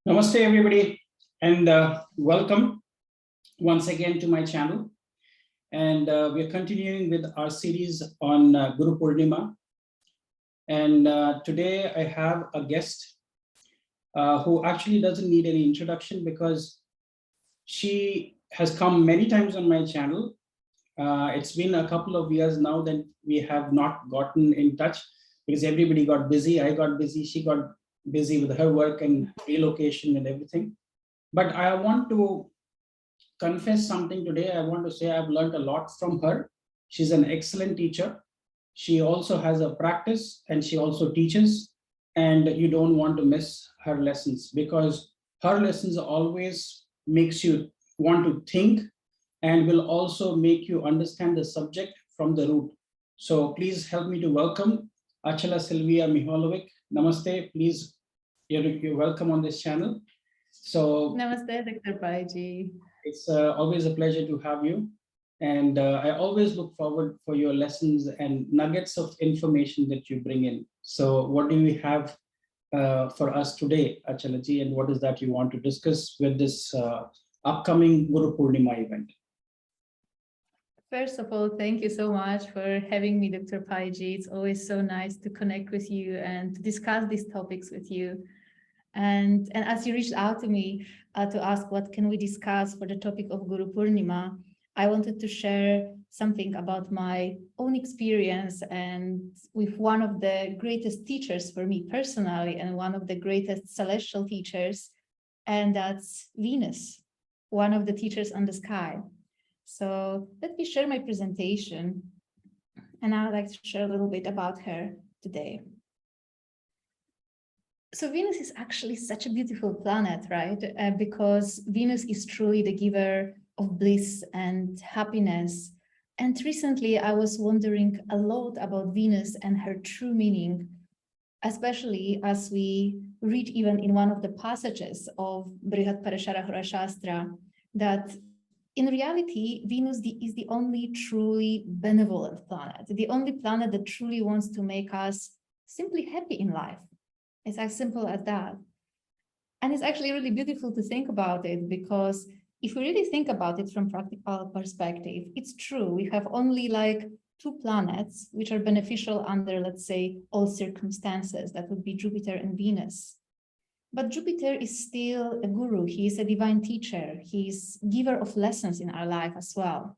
Namaste, everybody, and welcome once again to my channel. And we're continuing with our series on Guru Purnima. And today I have a guest who actually doesn't need any introduction because she has come many times on my channel. It's been a couple of years now that we have not gotten in touch because everybody got busy. I got busy, she got busy with her work and relocation and everything. But I want to confess something today. I want to say I've learned a lot from her. She's an excellent teacher. She also has a practice and she also teaches. And you don't want to miss her lessons because her lessons always makes you want to think and will also make you understand the subject from the root. So please help me to welcome Achala Sylwia Mihajlović. Namaste, please. You're welcome on this channel. So Namaste, Dr. Paiji. It's always a pleasure to have you. And I always look forward for your lessons and nuggets of information that you bring in. So what do we have for us today, Achalaji, and what is that you want to discuss with this upcoming Guru Purnima event? First of all, thank you so much for having me, Dr. Paiji. It's always so nice to connect with you and to discuss these topics with you. And as you reached out to me to ask what can we discuss for the topic of Guru Purnima, I wanted to share something about my own experience and with one of the greatest teachers for me personally and one of the greatest celestial teachers, and that's Venus, one of the teachers on the sky. So let me share my presentation, and I would like to share a little bit about her today. So Venus is actually such a beautiful planet, right? Because Venus is truly the giver of bliss and happiness. And recently I was wondering a lot about Venus and her true meaning, especially as we read even in one of the passages of Brihat Parasharahara Shastra that in reality, Venus is the only truly benevolent planet, the only planet that truly wants to make us simply happy in life. It's as simple as that. And it's actually really beautiful to think about it because if we really think about it from practical perspective, it's true. We have only like two planets which are beneficial under, let's say, all circumstances. That would be Jupiter and Venus. But Jupiter is still a guru. He is a divine teacher. He's giver of lessons in our life as well.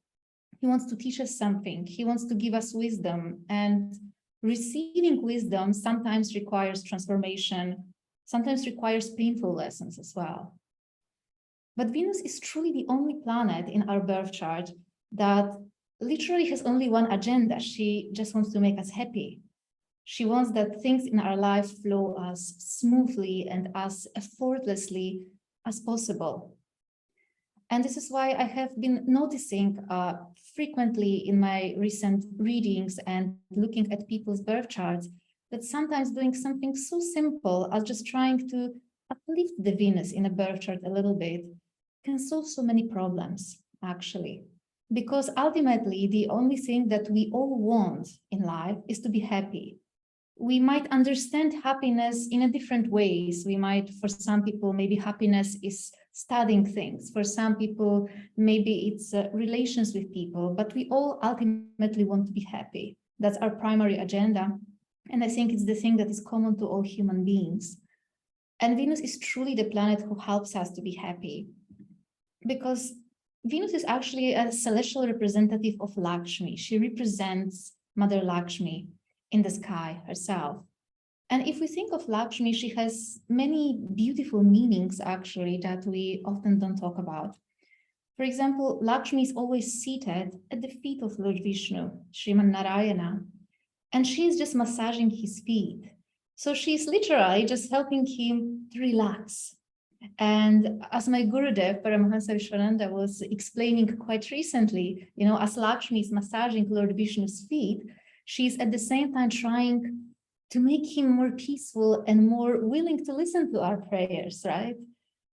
He wants to teach us something. He wants to give us wisdom, and receiving wisdom sometimes requires transformation, sometimes requires painful lessons as well. But Venus is truly the only planet in our birth chart that literally has only one agenda. She just wants to make us happy. She wants that things in our life flow as smoothly and as effortlessly as possible. And this is why I have been noticing frequently in my recent readings and looking at people's birth charts that sometimes doing something so simple as just trying to uplift the Venus in a birth chart a little bit can solve so many problems, actually. Because ultimately, the only thing that we all want in life is to be happy. We might understand happiness in a different ways. We might, for some people, maybe happiness is studying things. For some people, maybe it's relations with people, but we all ultimately want to be happy. That's our primary agenda. And I think it's the thing that is common to all human beings. And Venus is truly the planet who helps us to be happy. Because Venus is actually a celestial representative of Lakshmi. She represents Mother Lakshmi in the sky herself. And if we think of Lakshmi, she has many beautiful meanings actually that we often don't talk about. For example, Lakshmi is always seated at the feet of Lord Vishnu, Sriman Narayana, and she is just massaging his feet. So she's literally just helping him to relax. And as my Gurudev, Paramahansa Vishwananda, was explaining quite recently, as Lakshmi is massaging Lord Vishnu's feet, she's at the same time trying to make him more peaceful and more willing to listen to our prayers, right?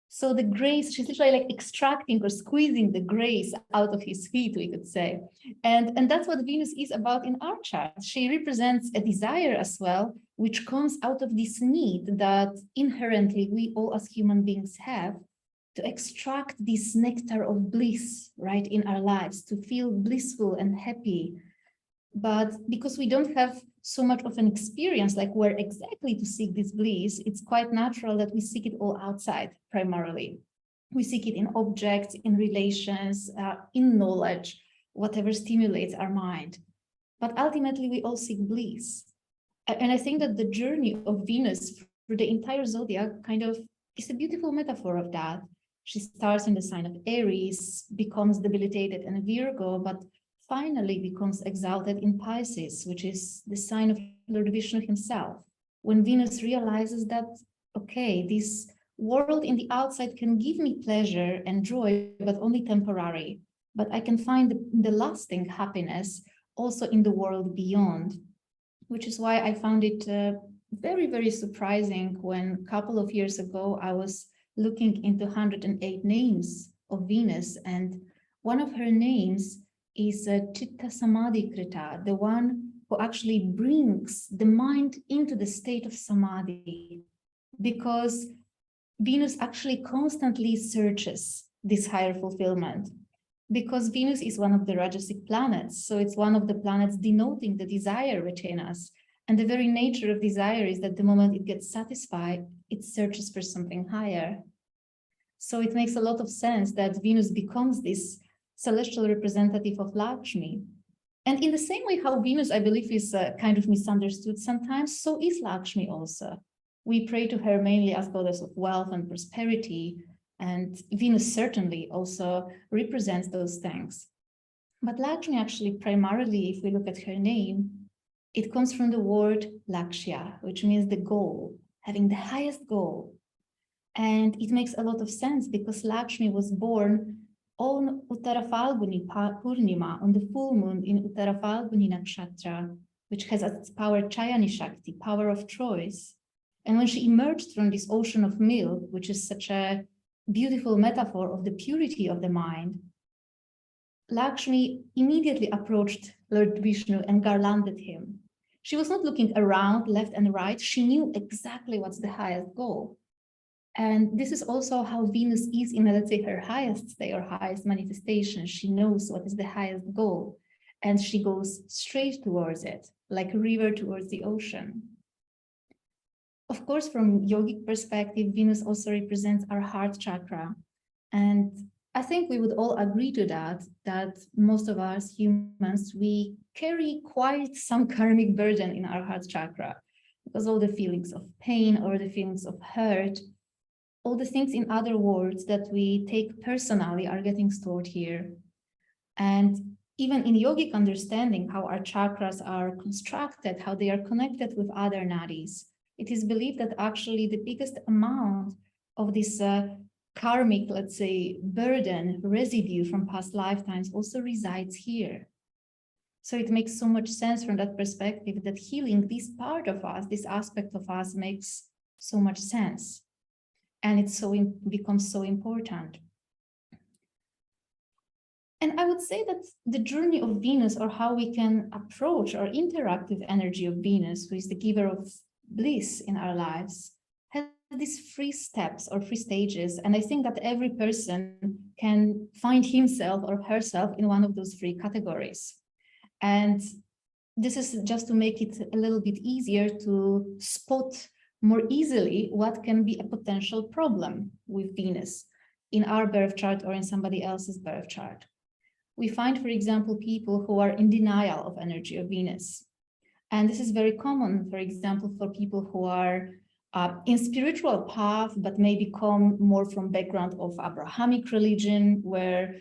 So the grace, she's literally like extracting or squeezing the grace out of his feet, we could say. And that's what Venus is about in our chart. She represents a desire as well, which comes out of this need that inherently we all as human beings have to extract this nectar of bliss, right, in our lives, to feel blissful and happy. But because we don't have so much of an experience, like where exactly to seek this bliss, it's quite natural that we seek it all outside primarily. We seek it in objects, in relations, in knowledge, whatever stimulates our mind. But ultimately, we all seek bliss. And I think that the journey of Venus through the entire zodiac kind of is a beautiful metaphor of that. She starts in the sign of Aries, becomes debilitated in Virgo, but finally becomes exalted in Pisces, which is the sign of Lord Vishnu himself. When Venus realizes that, okay, this world in the outside can give me pleasure and joy, but only temporary. But I can find the lasting happiness also in the world beyond, which is why I found it very, very surprising when a couple of years ago, I was looking into 108 names of Venus, and one of her names is Chitta Samadhi Krita, the one who actually brings the mind into the state of Samadhi, because Venus actually constantly searches this higher fulfillment, because Venus is one of the Rajasic planets, so it's one of the planets denoting the desire within us. And the very nature of desire is that the moment it gets satisfied, it searches for something higher. So it makes a lot of sense that Venus becomes this celestial representative of Lakshmi. And in the same way how Venus, I believe, is kind of misunderstood sometimes, so is Lakshmi also. We pray to her mainly as goddess of wealth and prosperity, and Venus certainly also represents those things. But Lakshmi actually primarily, if we look at her name, it comes from the word Lakshya, which means the goal, having the highest goal. And it makes a lot of sense because Lakshmi was born on Uttara Falguni Purnima, on the full moon in Uttara Falguni Nakshatra, which has as its power Chayani Shakti, power of choice. And when she emerged from this ocean of milk, which is such a beautiful metaphor of the purity of the mind, Lakshmi immediately approached Lord Vishnu and garlanded him. She was not looking around left and right. She knew exactly what's the highest goal. And this is also how Venus is in, let's say, her highest state or highest manifestation. She knows what is the highest goal, and she goes straight towards it, like a river towards the ocean. Of course, from yogic perspective, Venus also represents our heart chakra. And I think we would all agree to that most of us humans, we carry quite some karmic burden in our heart chakra, because all the feelings of pain or the feelings of hurt, all the things, in other words, that we take personally are getting stored here. And even in yogic understanding, how our chakras are constructed, how they are connected with other nadis, it is believed that actually the biggest amount of this karmic, let's say, burden, residue from past lifetimes also resides here. So it makes so much sense from that perspective that healing this part of us, this aspect of us, makes so much sense. And it becomes so important. And I would say that the journey of Venus, or how we can approach or interact with energy of Venus, who is the giver of bliss in our lives, has these 3 steps or 3 stages. And I think that every person can find himself or herself in one of those 3 categories. And this is just to make it a little bit easier to spot more easily what can be a potential problem with Venus in our birth chart or in somebody else's birth chart. We find, for example, people who are in denial of energy of Venus. And this is very common, for example, for people who are in spiritual path, but maybe come more from background of Abrahamic religion, where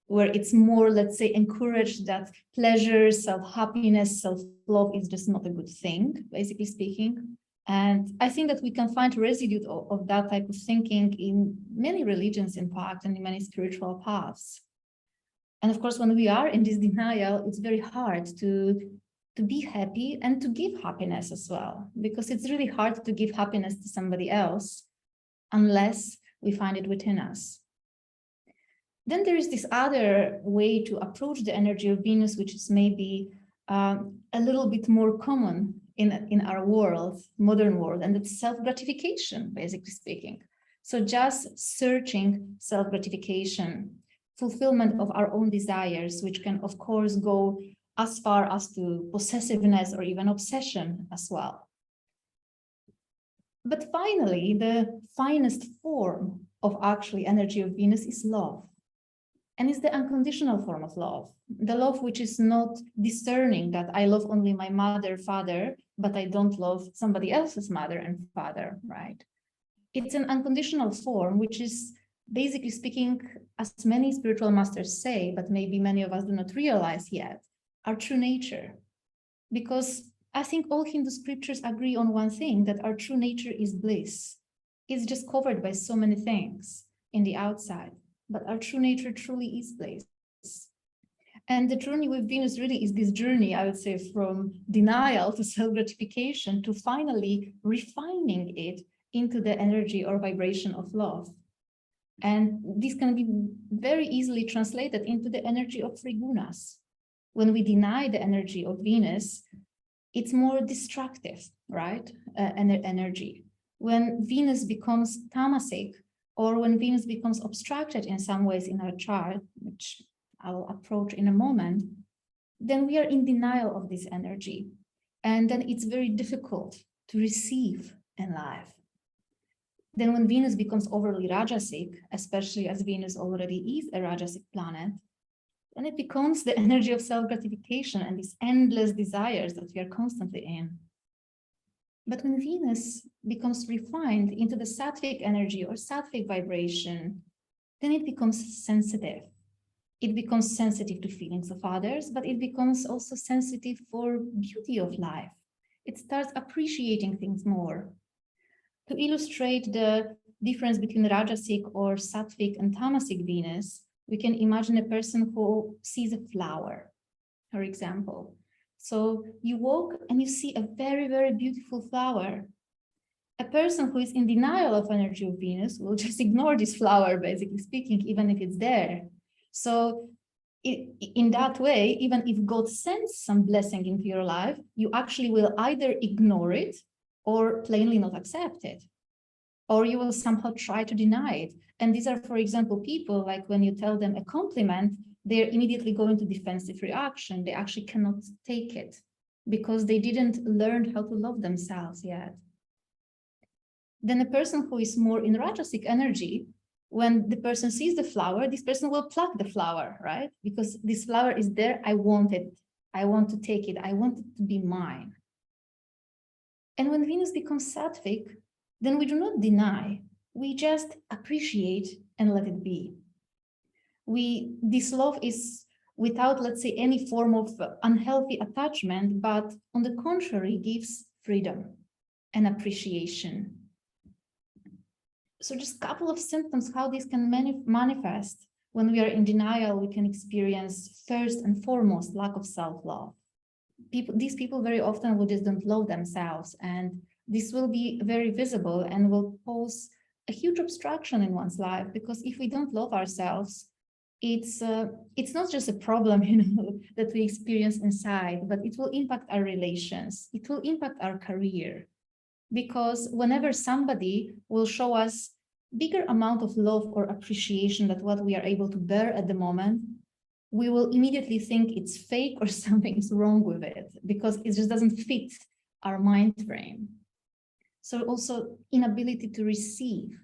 it's more, let's say, encouraged that pleasure, self-happiness, self-love is just not a good thing, basically speaking. And I think that we can find residue of that type of thinking in many religions, in fact, and in many spiritual paths. And of course, when we are in this denial, it's very hard to be happy and to give happiness as well, because it's really hard to give happiness to somebody else unless We find it within us. Then there is this other way to approach the energy of Venus, which is maybe a little bit more common in our world, modern world, and it's self-gratification, basically speaking. So just searching self-gratification, fulfillment of our own desires, which can, of course, go as far as to possessiveness or even obsession as well. But finally, the finest form of actually energy of Venus is love. And it's the unconditional form of love, the love which is not discerning that I love only my mother, father, but I don't love somebody else's mother and father, right? It's an unconditional form, which is basically speaking, as many spiritual masters say, but maybe many of us do not realize yet, our true nature. Because I think all Hindu scriptures agree on one thing, that our true nature is bliss. It's just covered by so many things in the outside, but our true nature truly is bliss. And the journey with Venus really is this journey, I would say, from denial to self-gratification to finally refining it into the energy or vibration of love. And this can be very easily translated into the energy of three gunas. When we deny the energy of Venus, it's more destructive, right? Energy. When Venus becomes tamasic, or when Venus becomes obstructed in some ways in our chart, which I'll approach in a moment, then we are in denial of this energy. And then it's very difficult to receive in life. Then when Venus becomes overly Rajasic, especially as Venus already is a Rajasic planet, then it becomes the energy of self-gratification and these endless desires that we are constantly in. But when Venus becomes refined into the Sattvic energy or Sattvic vibration, then it becomes sensitive. It becomes sensitive to feelings of others, but it becomes also sensitive for beauty of life. It starts appreciating things more. To illustrate the difference between Rajasic or Sattvic and Tamasic Venus, we can imagine a person who sees a flower, for example. So you walk and you see a very, very beautiful flower. A person who is in denial of energy of Venus will just ignore this flower, basically speaking, even if it's there. So in that way, even if God sends some blessing into your life, you actually will either ignore it or plainly not accept it, or you will somehow try to deny it. And these are, for example, people like when you tell them a compliment, they're immediately going to defensive reaction. They actually cannot take it because they didn't learn how to love themselves yet. Then a person who is more in Rajasic energy, when the person sees the flower, this person will pluck the flower, right? Because this flower is there, I want it, I want to take it, I want it to be mine. And when Venus becomes Sattvic, then we do not deny, we just appreciate and let it be. This love is without, let's say, any form of unhealthy attachment, but on the contrary, gives freedom and appreciation. So just a couple of symptoms how this can manifest. When we are in denial, we can experience first and foremost lack of self-love. These people very often will just don't love themselves, and this will be very visible and will pose a huge obstruction in one's life, because if we don't love ourselves, it's not just a problem, that we experience inside, but it will impact our relations. It will impact our career, because whenever somebody will show us bigger amount of love or appreciation than what we are able to bear at the moment, we will immediately think it's fake or something is wrong with it, because it just doesn't fit our mind frame. So also inability to receive.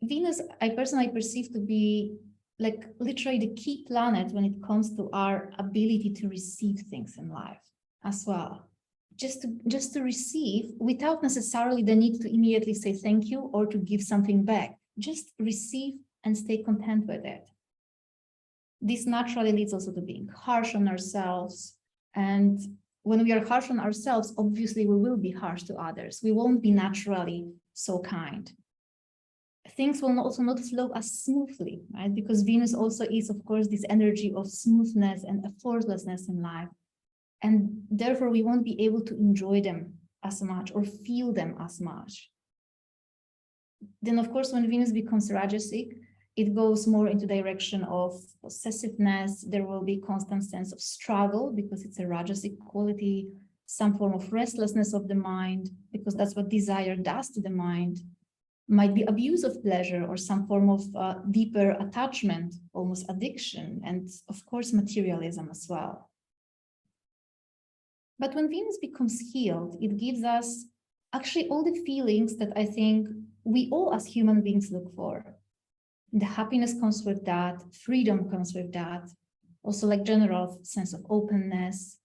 Venus, I personally perceive to be like literally the key planet when it comes to our ability to receive things in life as well. Just to receive without necessarily the need to immediately say thank you or to give something back. Just receive and stay content with it. This naturally leads also to being harsh on ourselves. And when we are harsh on ourselves, obviously we will be harsh to others. We won't be naturally so kind. Things will also not flow as smoothly, right? Because Venus also is, of course, this energy of smoothness and effortlessness in life. And therefore, we won't be able to enjoy them as much or feel them as much. Then, of course, when Venus becomes Rajasic, it goes more into direction of possessiveness. There will be constant sense of struggle because it's a Rajasic quality, some form of restlessness of the mind, because that's what desire does to the mind. Might be abuse of pleasure or some form of deeper attachment, almost addiction, and of course, materialism as well. But when Venus becomes healed, it gives us actually all the feelings that I think we all as human beings look for. The happiness comes with that, freedom comes with that, also like general sense of openness,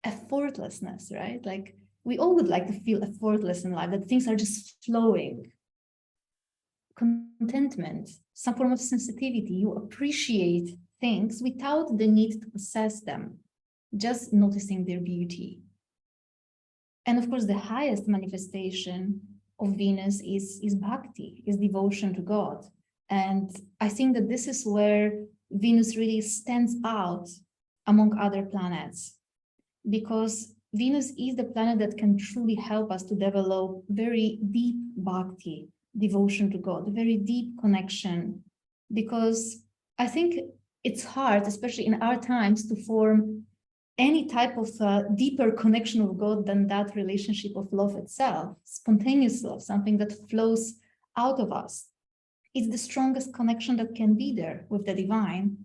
effortlessness, right? Like we all would like to feel effortless in life, that things are just flowing. Contentment, some form of sensitivity, you appreciate things without the need to possess them, just noticing their beauty. And of course, the highest manifestation of Venus is bhakti, is devotion to God. And I think that this is where Venus really stands out among other planets, because Venus is the planet that can truly help us to develop very deep bhakti, devotion to God, a very deep connection, because I think it's hard, especially in our times, to form any type of deeper connection with God than that relationship of love itself, spontaneous love, something that flows out of us. It's the strongest connection that can be there with the divine.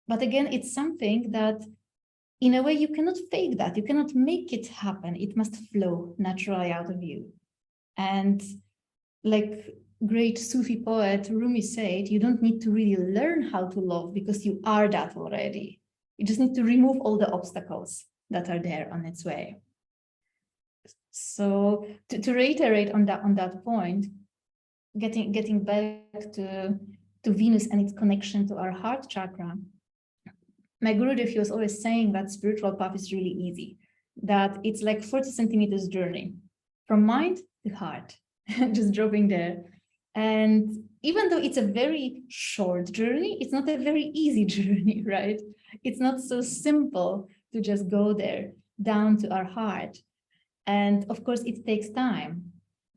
But again, it's something that in a way you cannot fake that, you cannot make it happen. It must flow naturally out of you. And like great Sufi poet Rumi said, you don't need to really learn how to love because you are that already. You just need to remove all the obstacles that are there on its way. So to reiterate on that point, getting back to Venus and its connection to our heart chakra, my Gurudev, he was always saying that spiritual path is really easy, that it's like 40 centimeters journey from mind to heart, just dropping there. And even though it's a very short journey, it's not a very easy journey, right? It's not so simple to just go there down to our heart. And of course, it takes time.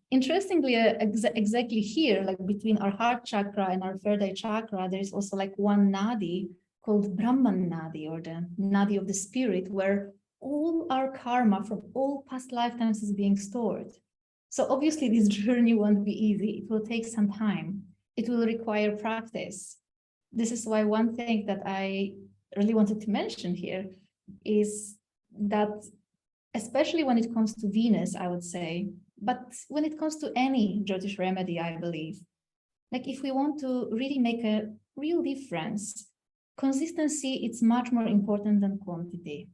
Interestingly, exactly here, like between our heart chakra and our third eye chakra, there is also like one nadi called Brahman nadi, or the nadi of the spirit, where all our karma from all past lifetimes is being stored. So obviously this journey won't be easy. It will take some time. It will require practice. This is why one thing that I really wanted to mention here is that, especially when it comes to Venus, I would say, but when it comes to any Jyotish remedy, I believe, like if we want to really make a real difference, consistency is much more important than quantity.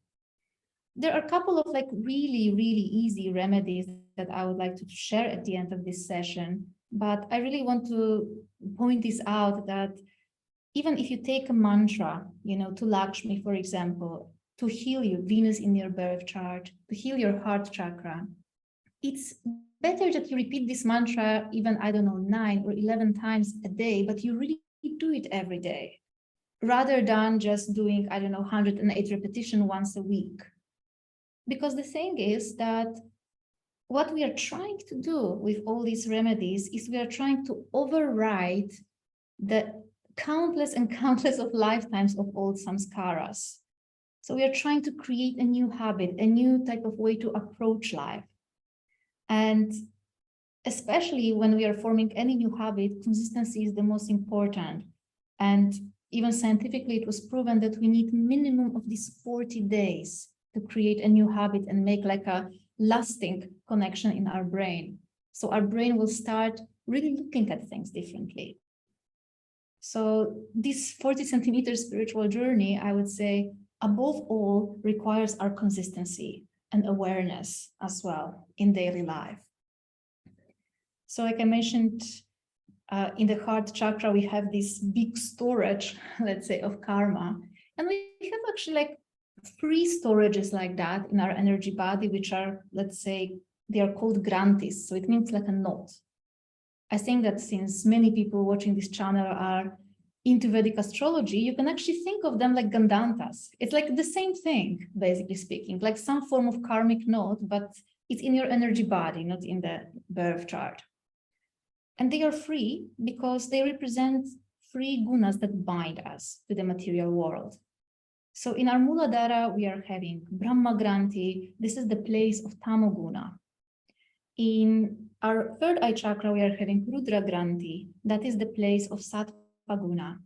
There are a couple of like really, really easy remedies that I would like to share at the end of this session, but I really want to point this out, that even if you take a mantra, to Lakshmi, for example, to heal you, Venus in your birth chart, to heal your heart chakra, it's better that you repeat this mantra even, 9 or 11 times a day, but you really do it every day, rather than just doing, 108 repetitions once a week. Because the thing is that what we are trying to do with all these remedies is we are trying to override the countless and countless of lifetimes of old samskaras. So we are trying to create a new habit, a new type of way to approach life. And especially when we are forming any new habit, consistency is the most important. And even scientifically, it was proven that we need minimum of these 40 days to create a new habit and make like a lasting connection in our brain. So our brain will start really looking at things differently. So this 40 centimeter spiritual journey, I would say, above all, requires our consistency and awareness as well in daily life. So like I mentioned, in the heart chakra, we have this big storage, let's say, of karma. And we have actually like 3 storages like that in our energy body, which are, let's say, they are called granthis. So it means like a knot. I think that since many people watching this channel are into Vedic astrology, you can actually think of them like Gandhantas. It's like the same thing, basically speaking, like some form of karmic knot, but it's in your energy body, not in the birth chart. And they are free because they represent three gunas that bind us to the material world. So in our Muladhara, we are having Brahma Granthi. This is the place of Tamoguna. In our third eye chakra, we are having Rudra Granthi. That is the place of Sattva Guna.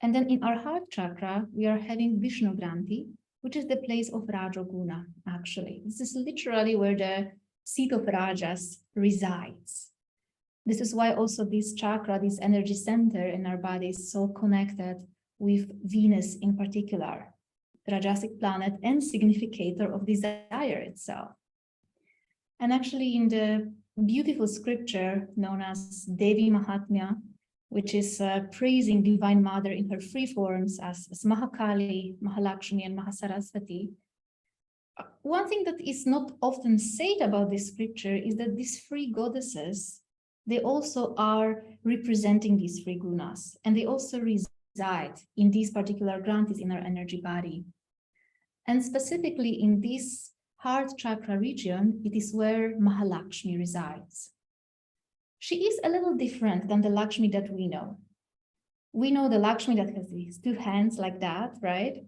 And then in our heart chakra, we are having Vishnu Granthi, which is the place of Rajoguna, actually. This is literally where the seat of Rajas resides. This is why also this chakra, this energy center in our body is so connected with Venus in particular, Rajasic planet and significator of desire itself. And actually in the beautiful scripture known as Devi Mahatmya, which is praising Divine Mother in her three forms as Mahakali, Mahalakshmi, and Mahasaraswati. One thing that is not often said about this scripture is that these three goddesses, they also are representing these three gunas, and they also reside in these particular granthis in our energy body. And specifically in this heart chakra region, it is where Mahalakshmi resides. She is a little different than the Lakshmi that we know. We know the Lakshmi that has these two hands like that, right?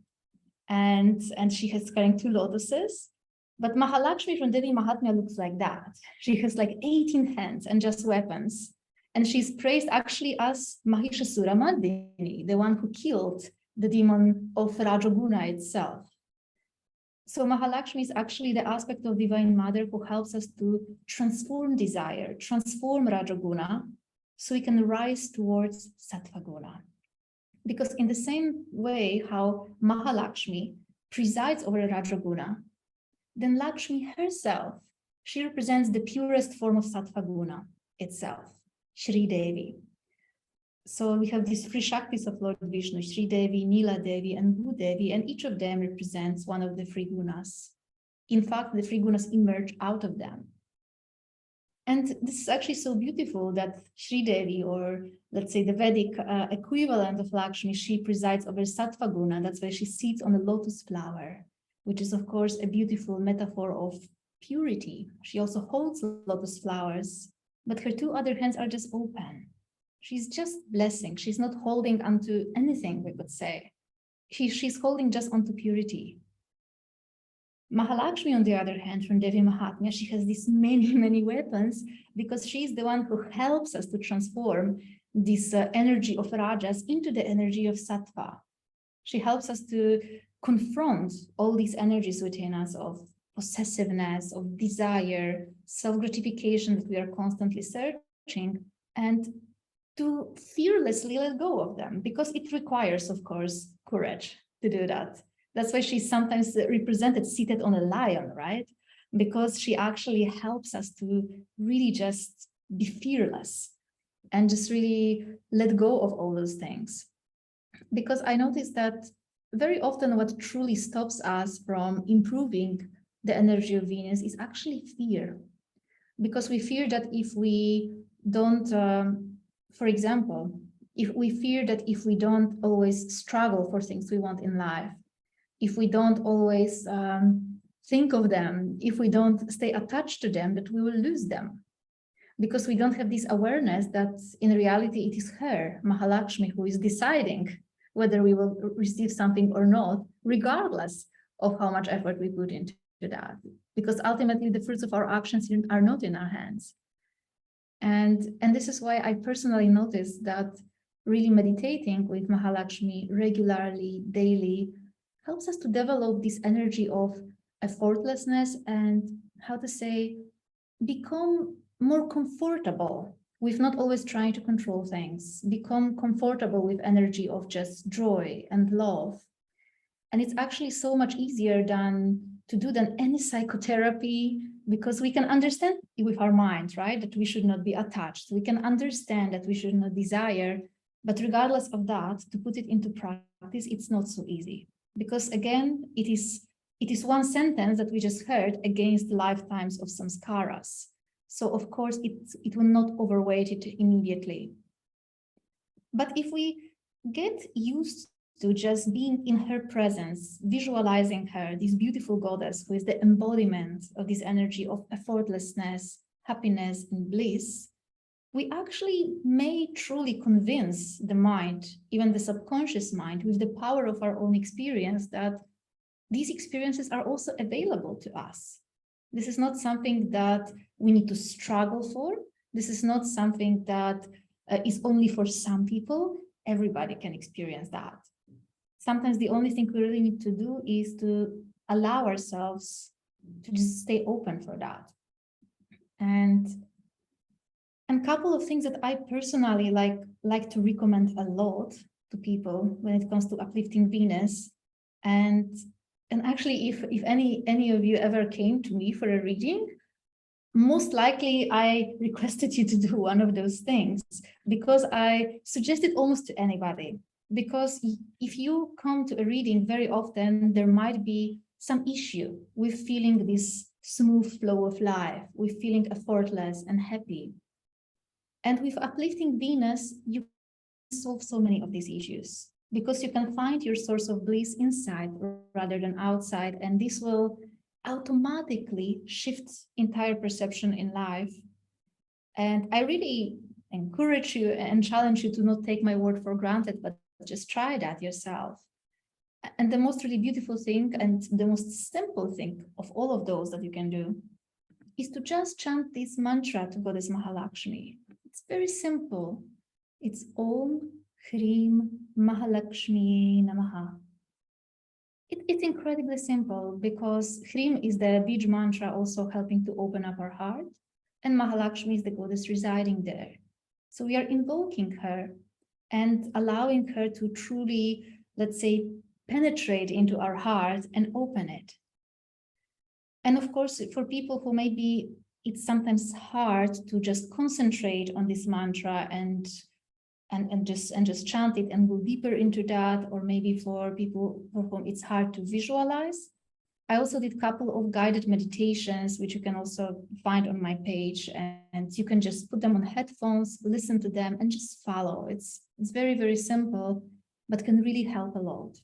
And she has carrying two lotuses. But Mahalakshmi from Devi Mahatmya looks like that. She has like 18 hands and just weapons. And she's praised actually as Mahishasura Mardini, the one who killed the demon of Rajoguna itself. So Mahalakshmi is actually the aspect of Divine Mother who helps us to transform desire, transform Rajoguna, so we can rise towards Sattvaguna. Because in the same way how Mahalakshmi presides over Rajoguna, then Lakshmi herself, she represents the purest form of Sattvaguna itself, Sri Devi. So we have these three Shaktis of Lord Vishnu, Sri Devi, Nila Devi, and Bhu Devi, and each of them represents one of the three gunas. In fact, the three gunas emerge out of them. And this is actually so beautiful that Sri Devi, or let's say the Vedic equivalent of Lakshmi, she presides over Sattva Guna. That's why she sits on a lotus flower, which is of course a beautiful metaphor of purity. She also holds lotus flowers, but her two other hands are just open. She's just blessing. She's not holding onto anything, we could say. She's holding just onto purity. Mahalakshmi, on the other hand, from Devi Mahatmya, she has these many, many weapons because she's the one who helps us to transform this energy of Rajas into the energy of Sattva. She helps us to confront all these energies within us of possessiveness, of desire, self-gratification that we are constantly searching, and to fearlessly let go of them, because it requires, of course, courage to do that. That's why she's sometimes represented seated on a lion, right? Because she actually helps us to really just be fearless and just really let go of all those things. Because I noticed that very often what truly stops us from improving the energy of Venus is actually fear. Because we fear that if we don't, for example, if we fear that if we don't always struggle for things we want in life, if we don't always think of them, if we don't stay attached to them, that we will lose them. Because we don't have this awareness that in reality it is her, Mahalakshmi, who is deciding whether we will receive something or not, regardless of how much effort we put into that. Because ultimately the fruits of our actions are not in our hands. And this is why I personally noticed that really meditating with Mahalakshmi regularly, daily, helps us to develop this energy of effortlessness and, how to say, become more comfortable with not always trying to control things, become comfortable with energy of just joy and love. And it's actually so much easier to do than any psychotherapy, because we can understand with our mind, right, that we should not be attached. We can understand that we should not desire, but regardless of that, to put it into practice, it's not so easy. Because again, it is one sentence that we just heard against lifetimes of samskaras. So of course, it will not overweight it immediately. But if we get used to just being in her presence, visualizing her, this beautiful goddess who is the embodiment of this energy of effortlessness, happiness, and bliss, we actually may truly convince the mind, even the subconscious mind, with the power of our own experience, that these experiences are also available to us. This is not something that we need to struggle for. This is not something that is only for some people. Everybody can experience that. Sometimes the only thing we really need to do is to allow ourselves to just stay open for that. And a couple of things that I personally like to recommend a lot to people when it comes to uplifting Venus. And actually, if any of you ever came to me for a reading, most likely I requested you to do one of those things, because I suggest it almost to anybody. Because if you come to a reading, very often there might be some issue with feeling this smooth flow of life, with feeling effortless and happy. And with uplifting Venus, you can solve so many of these issues, because you can find your source of bliss inside rather than outside, and this will automatically shift entire perception in life. And I really encourage you and challenge you to not take my word for granted, but just try that yourself. And the most really beautiful thing and the most simple thing of all of those that you can do is to just chant this mantra to Goddess Mahalakshmi. It's very simple. It's Om Hrim Mahalakshmi Namaha. It's incredibly simple, because Hrim is the Bij mantra, also helping to open up our heart, and Mahalakshmi is the goddess residing there. So we are invoking her and allowing her to truly, let's say, penetrate into our heart and open it. And of course, for people who maybe it's sometimes hard to just concentrate on this mantra and just chant it and go deeper into that, or maybe for people for whom it's hard to visualize, I also did a couple of guided meditations, which you can also find on my page, and you can just put them on headphones, listen to them, and just follow. It's very, very simple, but can really help a lot.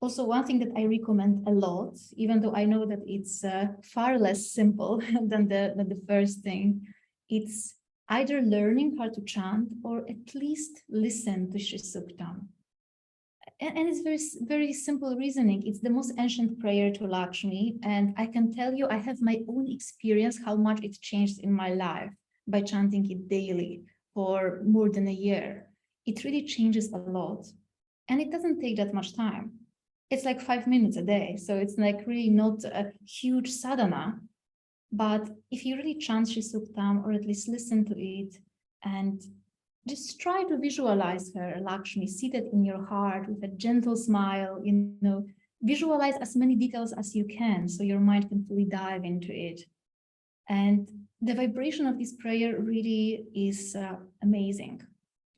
Also, one thing that I recommend a lot, even though I know that it's far less simple than the first thing, it's either learning how to chant or at least listen to Sri Suktam. And it's very, very simple reasoning. It's the most ancient prayer to Lakshmi. And I can tell you, I have my own experience how much it changed in my life by chanting it daily for more than a year. It really changes a lot. And it doesn't take that much time. It's like 5 minutes a day. So it's like really not a huge sadhana. But if you really chant Sri Suktam, or at least listen to it, and just try to visualize her, Lakshmi, seated in your heart with a gentle smile, visualize as many details as you can so your mind can fully dive into it. And the vibration of this prayer really is amazing.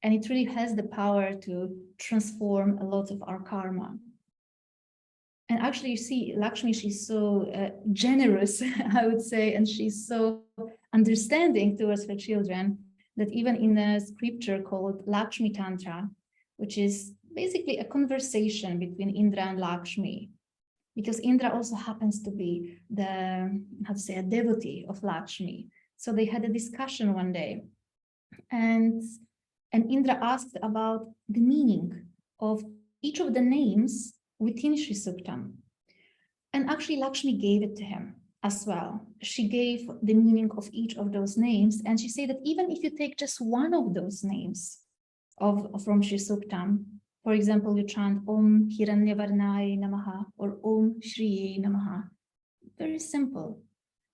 And it really has the power to transform a lot of our karma. And actually, you see, Lakshmi, she's so generous, I would say, and she's so understanding towards her children, that even in a scripture called Lakshmi Tantra, which is basically a conversation between Indra and Lakshmi, because Indra also happens to be a devotee of Lakshmi. So they had a discussion one day, and Indra asked about the meaning of each of the names within Sri Suktam. And actually Lakshmi gave it to him as well. She gave the meaning of each of those names. And she said that even if you take just one of those names from Sri Suktam, for example, you chant Om Hiranyavarnaya Namaha or Om Shriye Namaha, very simple.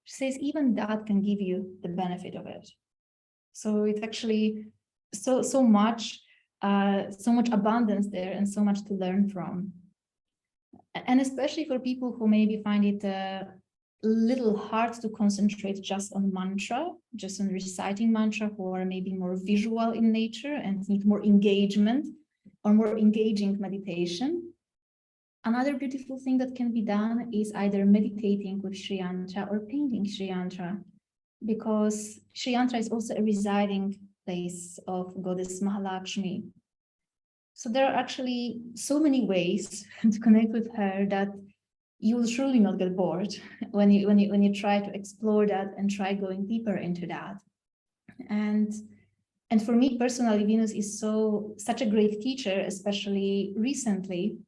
She says even that can give you the benefit of it. So it's actually so much abundance there and so much to learn from. And especially for people who maybe find it a little hard to concentrate just on mantra, just on reciting mantra, who are maybe more visual in nature and need more engagement or more engaging meditation. Another beautiful thing that can be done is either meditating with Sri Yantra or painting Sri Yantra, because Sri Yantra is also a residing place of Goddess Mahalakshmi. So there are actually so many ways to connect with her that you will surely not get bored when you try to explore that and try going deeper into that. And for me personally, Venus is such a great teacher, especially recently,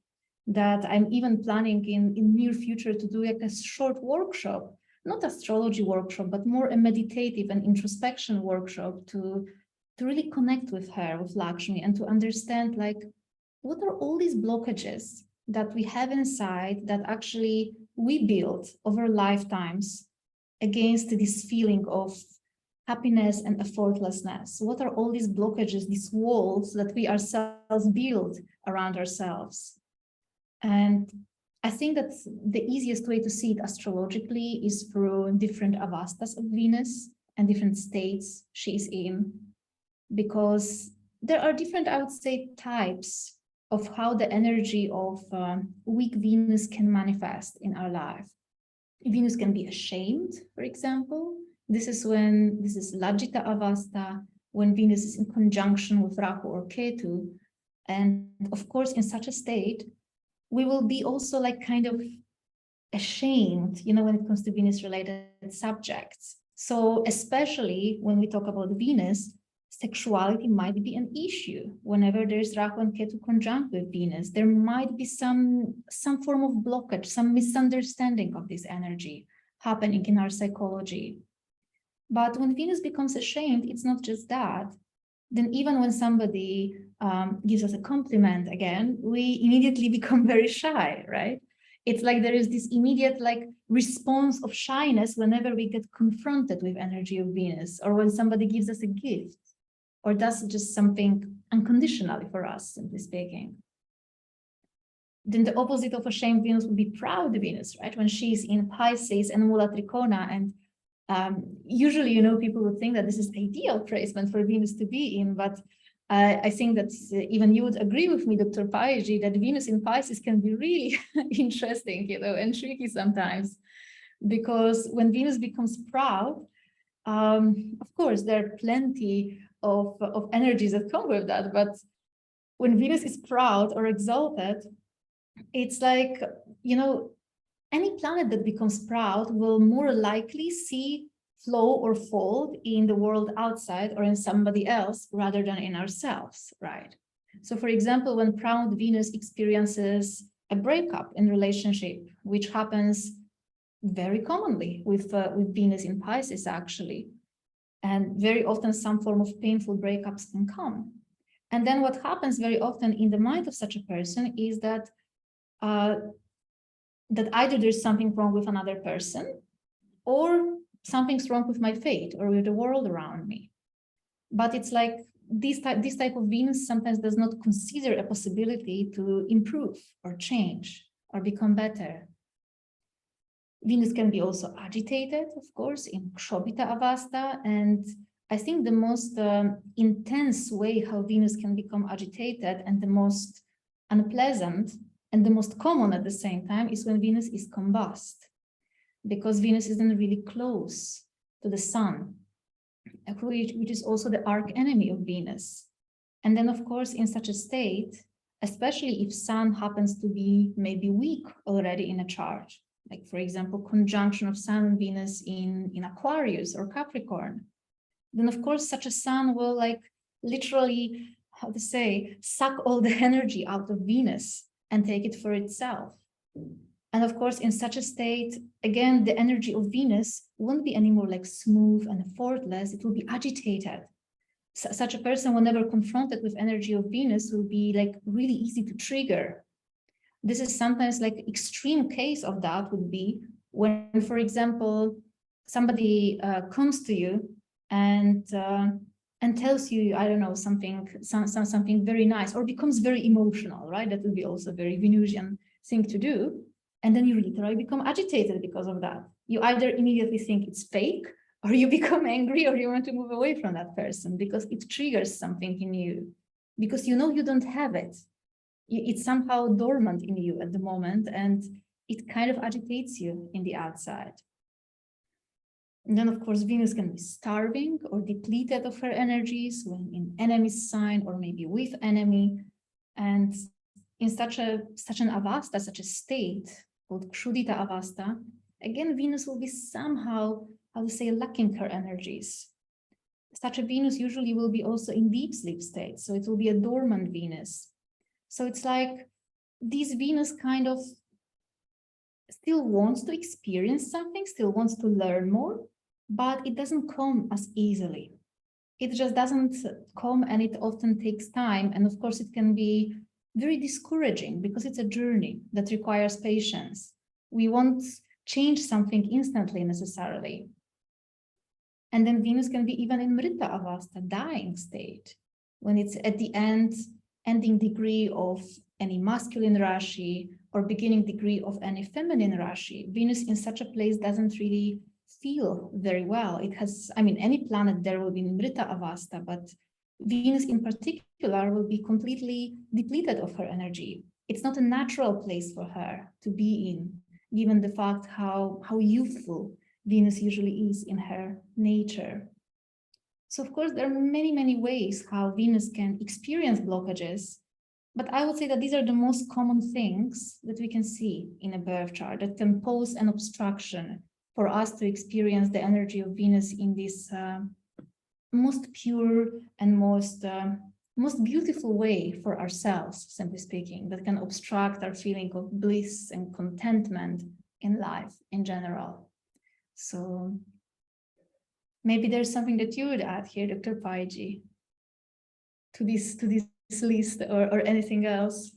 that I'm even planning in near future to do like a short workshop, not astrology workshop, but more a meditative and introspection workshop to really connect with her, with Lakshmi, and to understand like what are all these blockages that we have inside that actually we build over lifetimes against this feeling of happiness and effortlessness. What are all these blockages, these walls that we ourselves build around ourselves? And I think that the easiest way to see it astrologically is through different avastas of Venus and different states she's in, because there are different, I would say, types of how the energy of weak Venus can manifest in our life. Venus can be ashamed, for example. This is Lajita Avasta, when Venus is in conjunction with Rahu or Ketu. And of course, in such a state, we will be also like kind of ashamed, when it comes to Venus-related subjects. So especially when we talk about Venus, sexuality might be an issue. Whenever there's Rahu and Ketu conjunct with Venus, there might be some form of blockage, some misunderstanding of this energy happening in our psychology. But when Venus becomes ashamed, it's not just that. Then even when somebody gives us a compliment again, we immediately become very shy, right? It's like there is this immediate like response of shyness whenever we get confronted with energy of Venus, or when somebody gives us a gift, or does just something unconditionally for us, simply speaking. Then the opposite of ashamed Venus would be proud Venus, right? When she's in Pisces and Mula Trikona, and usually, people would think that this is ideal placement for Venus to be in, but I think that even you would agree with me, Dr. Paiji, that Venus in Pisces can be really interesting, and tricky sometimes, because when Venus becomes proud, of course, there are plenty of energies that come with that, but when Venus is proud or exalted, it's like, any planet that becomes proud will more likely see flow or fold in the world outside or in somebody else rather than in ourselves, right? So for example, when proud Venus experiences a breakup in relationship, which happens very commonly with Venus in Pisces actually, and very often some form of painful breakups can come. And then what happens very often in the mind of such a person is that either there's something wrong with another person, or something's wrong with my fate or with the world around me. But it's like this type of Venus sometimes does not consider a possibility to improve or change or become better. Venus can be also agitated, of course, in Kshobita Avasta. And I think the most intense way how Venus can become agitated and the most unpleasant and the most common at the same time is when Venus is combust, because Venus isn't really close to the sun, which is also the arch enemy of Venus. And then, of course, in such a state, especially if sun happens to be maybe weak already in a chart, like, for example, conjunction of sun and Venus in Aquarius or Capricorn, then, of course, such a sun will like literally, suck all the energy out of Venus and take it for itself. And of course, in such a state, again, the energy of Venus won't be anymore like smooth and effortless, it will be agitated. Such a person, whenever confronted with energy of Venus, will be like really easy to trigger. This is sometimes like extreme case of that would be when, for example, somebody comes to you and tells you, I don't know, something very nice, or becomes very emotional, right? That would be also a very Venusian thing to do. And then you literally become agitated because of that. You either immediately think it's fake, or you become angry, or you want to move away from that person because it triggers something in you, because you don't have it. It's somehow dormant in you at the moment, and it kind of agitates you in the outside. And then, of course, Venus can be starving or depleted of her energies when in enemy's sign or maybe with enemy. And in such an avasta, such a state called Kshudita Avasta, again, Venus will be somehow, lacking her energies. such a Venus usually will be also in deep sleep state. So it will be a dormant Venus. So it's like this Venus kind of still wants to experience something, still wants to learn more, but it doesn't come as easily. It just doesn't come, and it often takes time. And of course, it can be very discouraging because it's a journey that requires patience. We won't change something instantly necessarily. And then Venus can be even in Mrita Avasta, dying state, when it's at the ending degree of any masculine Rashi or beginning degree of any feminine Rashi. Venus in such a place doesn't really feel very well. It has, I mean, any planet there will be in Mrita Avasta, but Venus in particular will be completely depleted of her energy. It's not a natural place for her to be in, given the fact how youthful Venus usually is in her nature. So of course, there are many, many ways how Venus can experience blockages, but I would say that these are the most common things that we can see in a birth chart that can pose an obstruction for us to experience the energy of Venus in this most pure and most beautiful way for ourselves, simply speaking, that can obstruct our feeling of bliss and contentment in life in general. So maybe there's something that you would add here, Dr. Paiji, to this list or anything else.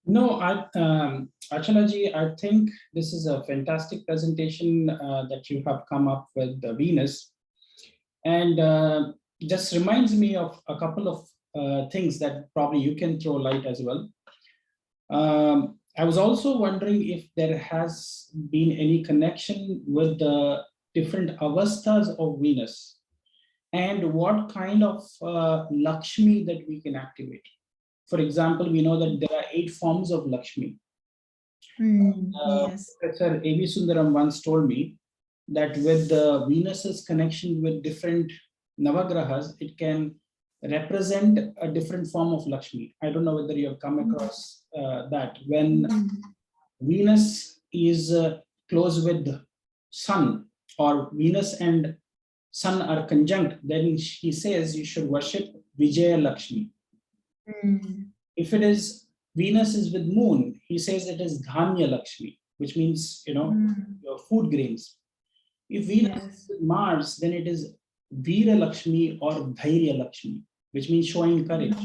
No, Achalaji, I think this is a fantastic presentation that you have come up with Venus. And just reminds me of a couple of things that probably you can throw light as well. I was also wondering if there has been any connection with the different avastas of Venus and what kind of Lakshmi that we can activate. For example, we know that there are 8 forms of Lakshmi. Yes. Professor A.V. Sundaram once told me that with the Venus's connection with different Navagrahas, it can represent a different form of Lakshmi. I don't know whether you have come across that. When Venus is close with the Sun, or Venus and Sun are conjunct, then he says you should worship Vijaya Lakshmi. If it is Venus is with Moon, he says it is Dhanya Lakshmi, which means, your food grains. If Venus is with Mars, then it is Veera Lakshmi or Dhairya Lakshmi, which means showing courage.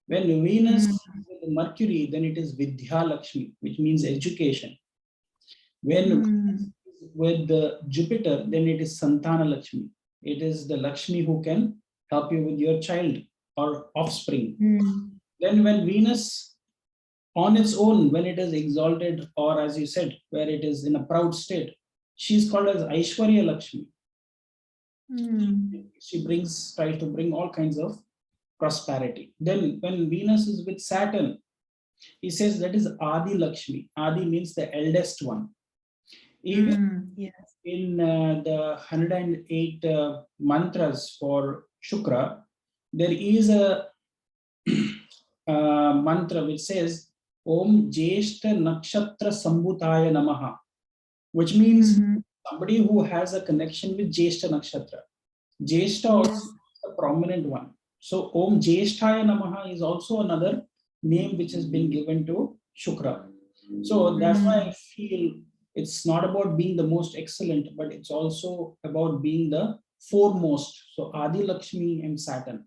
When Venus is with Mercury, then it is Vidya Lakshmi, which means education. When Venus is with Jupiter, then it is Santana Lakshmi. It is the Lakshmi who can help you with your child or offspring. Then when Venus on its own, when it is exalted, or as you said, where it is in a proud state, she's called as Aishwarya Lakshmi. She tries to bring all kinds of prosperity. Then when Venus is with Saturn, he says that is Adi Lakshmi. Adi means the eldest one. Even in the 108 mantras for Shukra, there is a mantra which says Om Jeshta Nakshatra Sambhutaya Namaha, which means somebody who has a connection with Jeshta Nakshatra. Jeshta also is a prominent one. So Om Jeshtaya Namaha is also another name which has been given to Shukra. So that's why I feel it's not about being the most excellent, but it's also about being the foremost. So Adi Lakshmi and Saturn.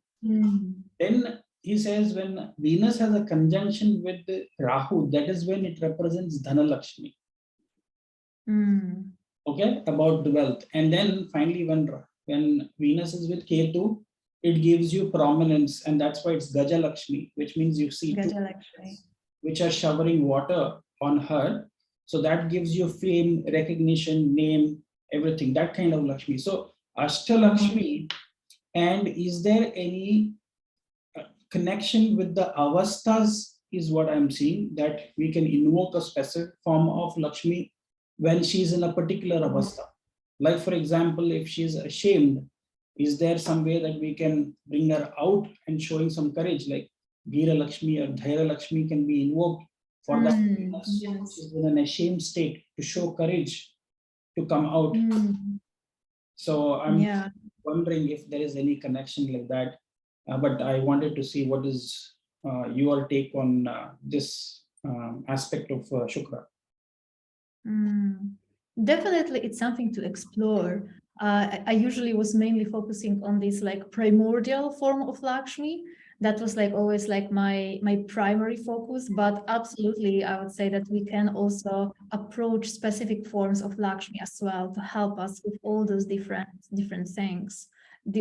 Then he says when Venus has a conjunction with Rahu, that is when it represents Dhana Lakshmi. Okay, about the wealth. And then finally, when Venus is with Ketu, it gives you prominence, and that's why it's Gaja Lakshmi, which means you see two which are showering water on her. So that gives you fame, recognition, name, everything, that kind of Lakshmi. So Ashtalakshmi, and is there any connection with the Avastas is what I'm seeing, that we can invoke a specific form of Lakshmi when she's in a particular Avasta. Like for example, if she's ashamed, is there some way that we can bring her out and showing some courage, like Veera Lakshmi or Dhaira Lakshmi can be invoked for that. She's in an ashamed state to show courage to come out. So I'm wondering if there is any connection like that. But I wanted to see what is your take on this aspect of Shukra. Definitely, it's something to explore. I usually was mainly focusing on this like primordial form of Lakshmi. That was like always like my primary focus, but absolutely, I would say that we can also approach specific forms of Lakshmi as well to help us with all those different things,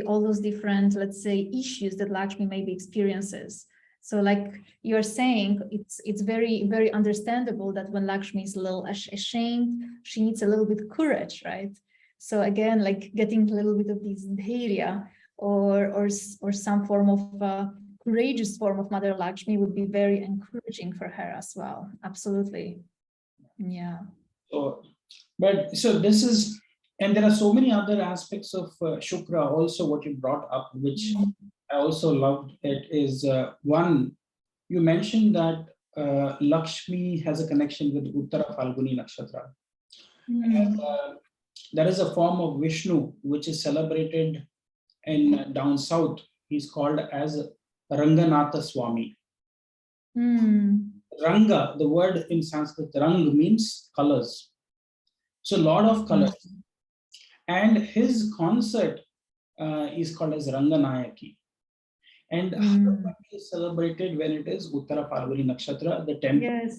all those different, let's say, issues that Lakshmi maybe experiences. So like you're saying, it's very understandable that when Lakshmi is a little ashamed, she needs a little bit of courage, right? So again, like getting a little bit of this dhairya or some form of courageous form of Mother Lakshmi would be very encouraging for her as well. Absolutely. Yeah. So this is, and there are so many other aspects of Shukra also what you brought up, which I also loved. It is one, you mentioned that Lakshmi has a connection with Uttara Falguni Nakshatra. And there is a form of Vishnu which is celebrated in down south. He's called as Ranganatha Swami. Ranga, the word in Sanskrit, Rang means colors. So a lot of colors. And his concert is called as Ranganayaki. And Ranganayaki is celebrated when it is Uttara Falguni Nakshatra, the temple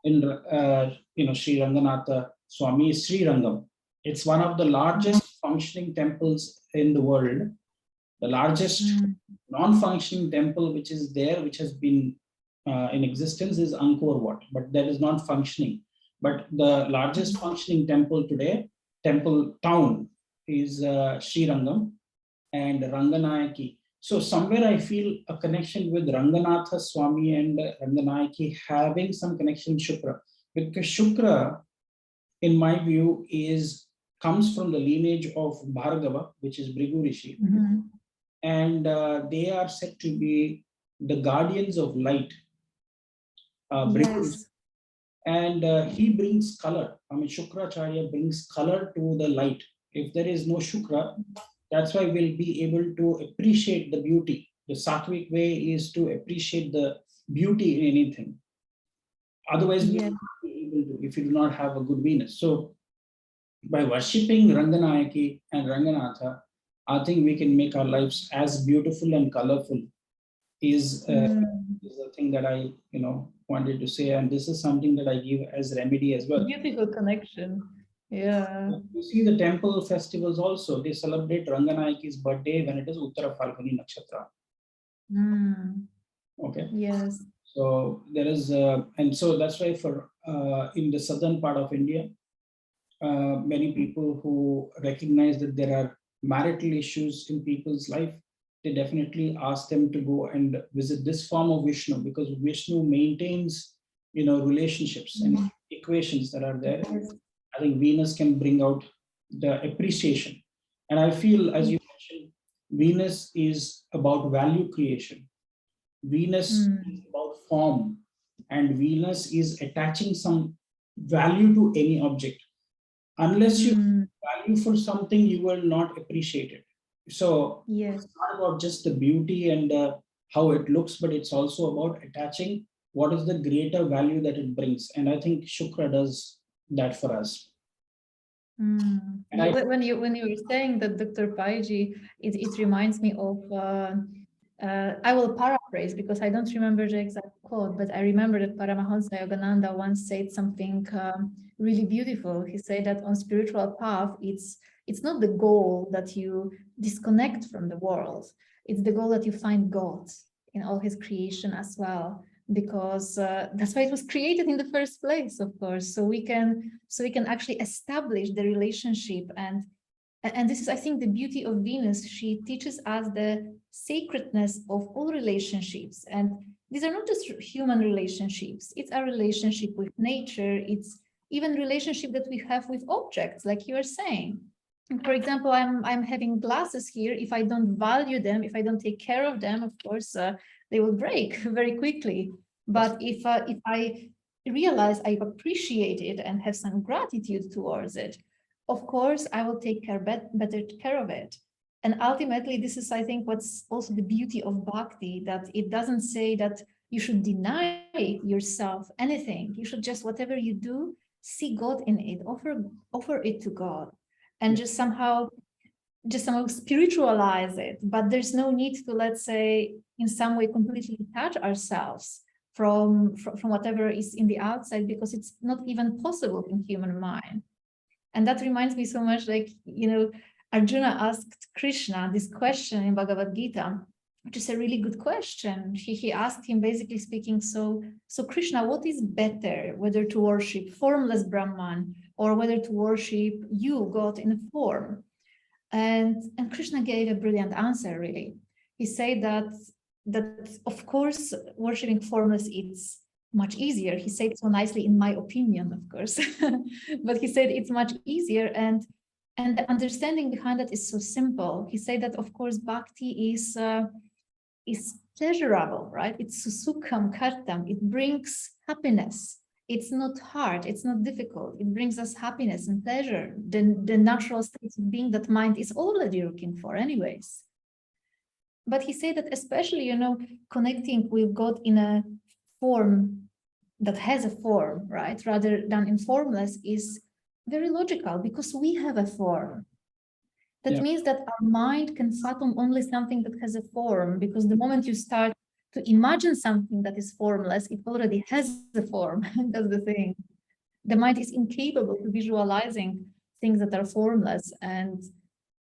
in Sri Ranganatha Swami is Sri Rangam. It's one of the largest functioning temples in the world. The largest non-functioning temple which is there, which has been in existence, is Angkor Wat, but that is not functioning. But the largest functioning temple today, temple town, is Sri Rangam and Ranganayaki. So somewhere I feel a connection with Ranganatha Swami and Ranganayaki having some connection with Shukra, because Shukra, in my view, comes from the lineage of Bhargava, which is Bhrigu Rishi. And they are said to be the guardians of light. And he brings color. I mean, Shukracharya brings color to the light. If there is no Shukra, that's why we'll be able to appreciate the beauty. The Sattvic way is to appreciate the beauty in anything. Otherwise, we will not be able to if you do not have a good Venus. So by worshipping Ranganayaki and Ranganatha, I think we can make our lives as beautiful and colorful is the thing that I wanted to say. And this is something that I give as remedy as well. Beautiful connection. Yeah. You see the temple festivals also, they celebrate Ranganayaki's birthday when it is Uttara Falguni Nakshatra. Okay. Yes. So there is, and so that's why for in the southern part of India, many people who recognize that there are marital issues in people's life, they definitely ask them to go and visit this form of Vishnu, because Vishnu maintains, relationships and equations that are there. I think Venus can bring out the appreciation. And I feel, as you mentioned, Venus is about value creation. Venus is about form, and Venus is attaching some value to any object. Unless you value for something, you will not appreciate it. So it's not about just the beauty and how it looks, but it's also about attaching what is the greater value that it brings. And I think Shukra does that for us. When you were saying that, Dr. Paiji, it reminds me of, I will paraphrase because I don't remember the exact quote, but I remember that Paramahansa Yogananda once said something really beautiful. He said that on spiritual path, it's not the goal that you disconnect from the world. It's the goal that you find God in all his creation as well, because that's why it was created in the first place, of course. So we can actually establish the relationship, and this is, I think, the beauty of Venus. She teaches us the sacredness of all relationships, and these are not just human relationships. It's our relationship with nature. It's even relationship that we have with objects, like you are saying. For example, I'm having glasses here. If I don't value them, if I don't take care of them, of course, they will break very quickly. But if I realize I appreciate it and have some gratitude towards it, of course, I will take better care of it. And ultimately, this is, I think, what's also the beauty of bhakti, that it doesn't say that you should deny yourself anything. You should just, whatever you do, see God in it, offer it to God, and just somehow spiritualize it. But there's no need to, let's say, in some way completely detach ourselves from whatever is in the outside, because it's not even possible in human mind. And that reminds me so much, like, Arjuna asked Krishna this question in Bhagavad Gita, which is a really good question. He asked him, basically speaking, so Krishna, what is better, whether to worship formless Brahman or whether to worship you, God, in a form? And Krishna gave a brilliant answer, really. He said that of course, worshiping formless is much easier. He said it so nicely, in my opinion, of course, but he said it's much easier, and the understanding behind that is so simple. He said that, of course, bhakti is pleasurable, right? It's Suktam kartam. It brings happiness. It's not hard. It's not difficult. It brings us happiness and pleasure, the natural state of being that mind is already looking for, anyways. But he said that especially, connecting with God in a form that has a form, right, rather than in formless, is very logical, because we have a form. That means that our mind can fathom only something that has a form, because the moment you start to imagine something that is formless, it already has a form. That's the thing. The mind is incapable of visualizing things that are formless, and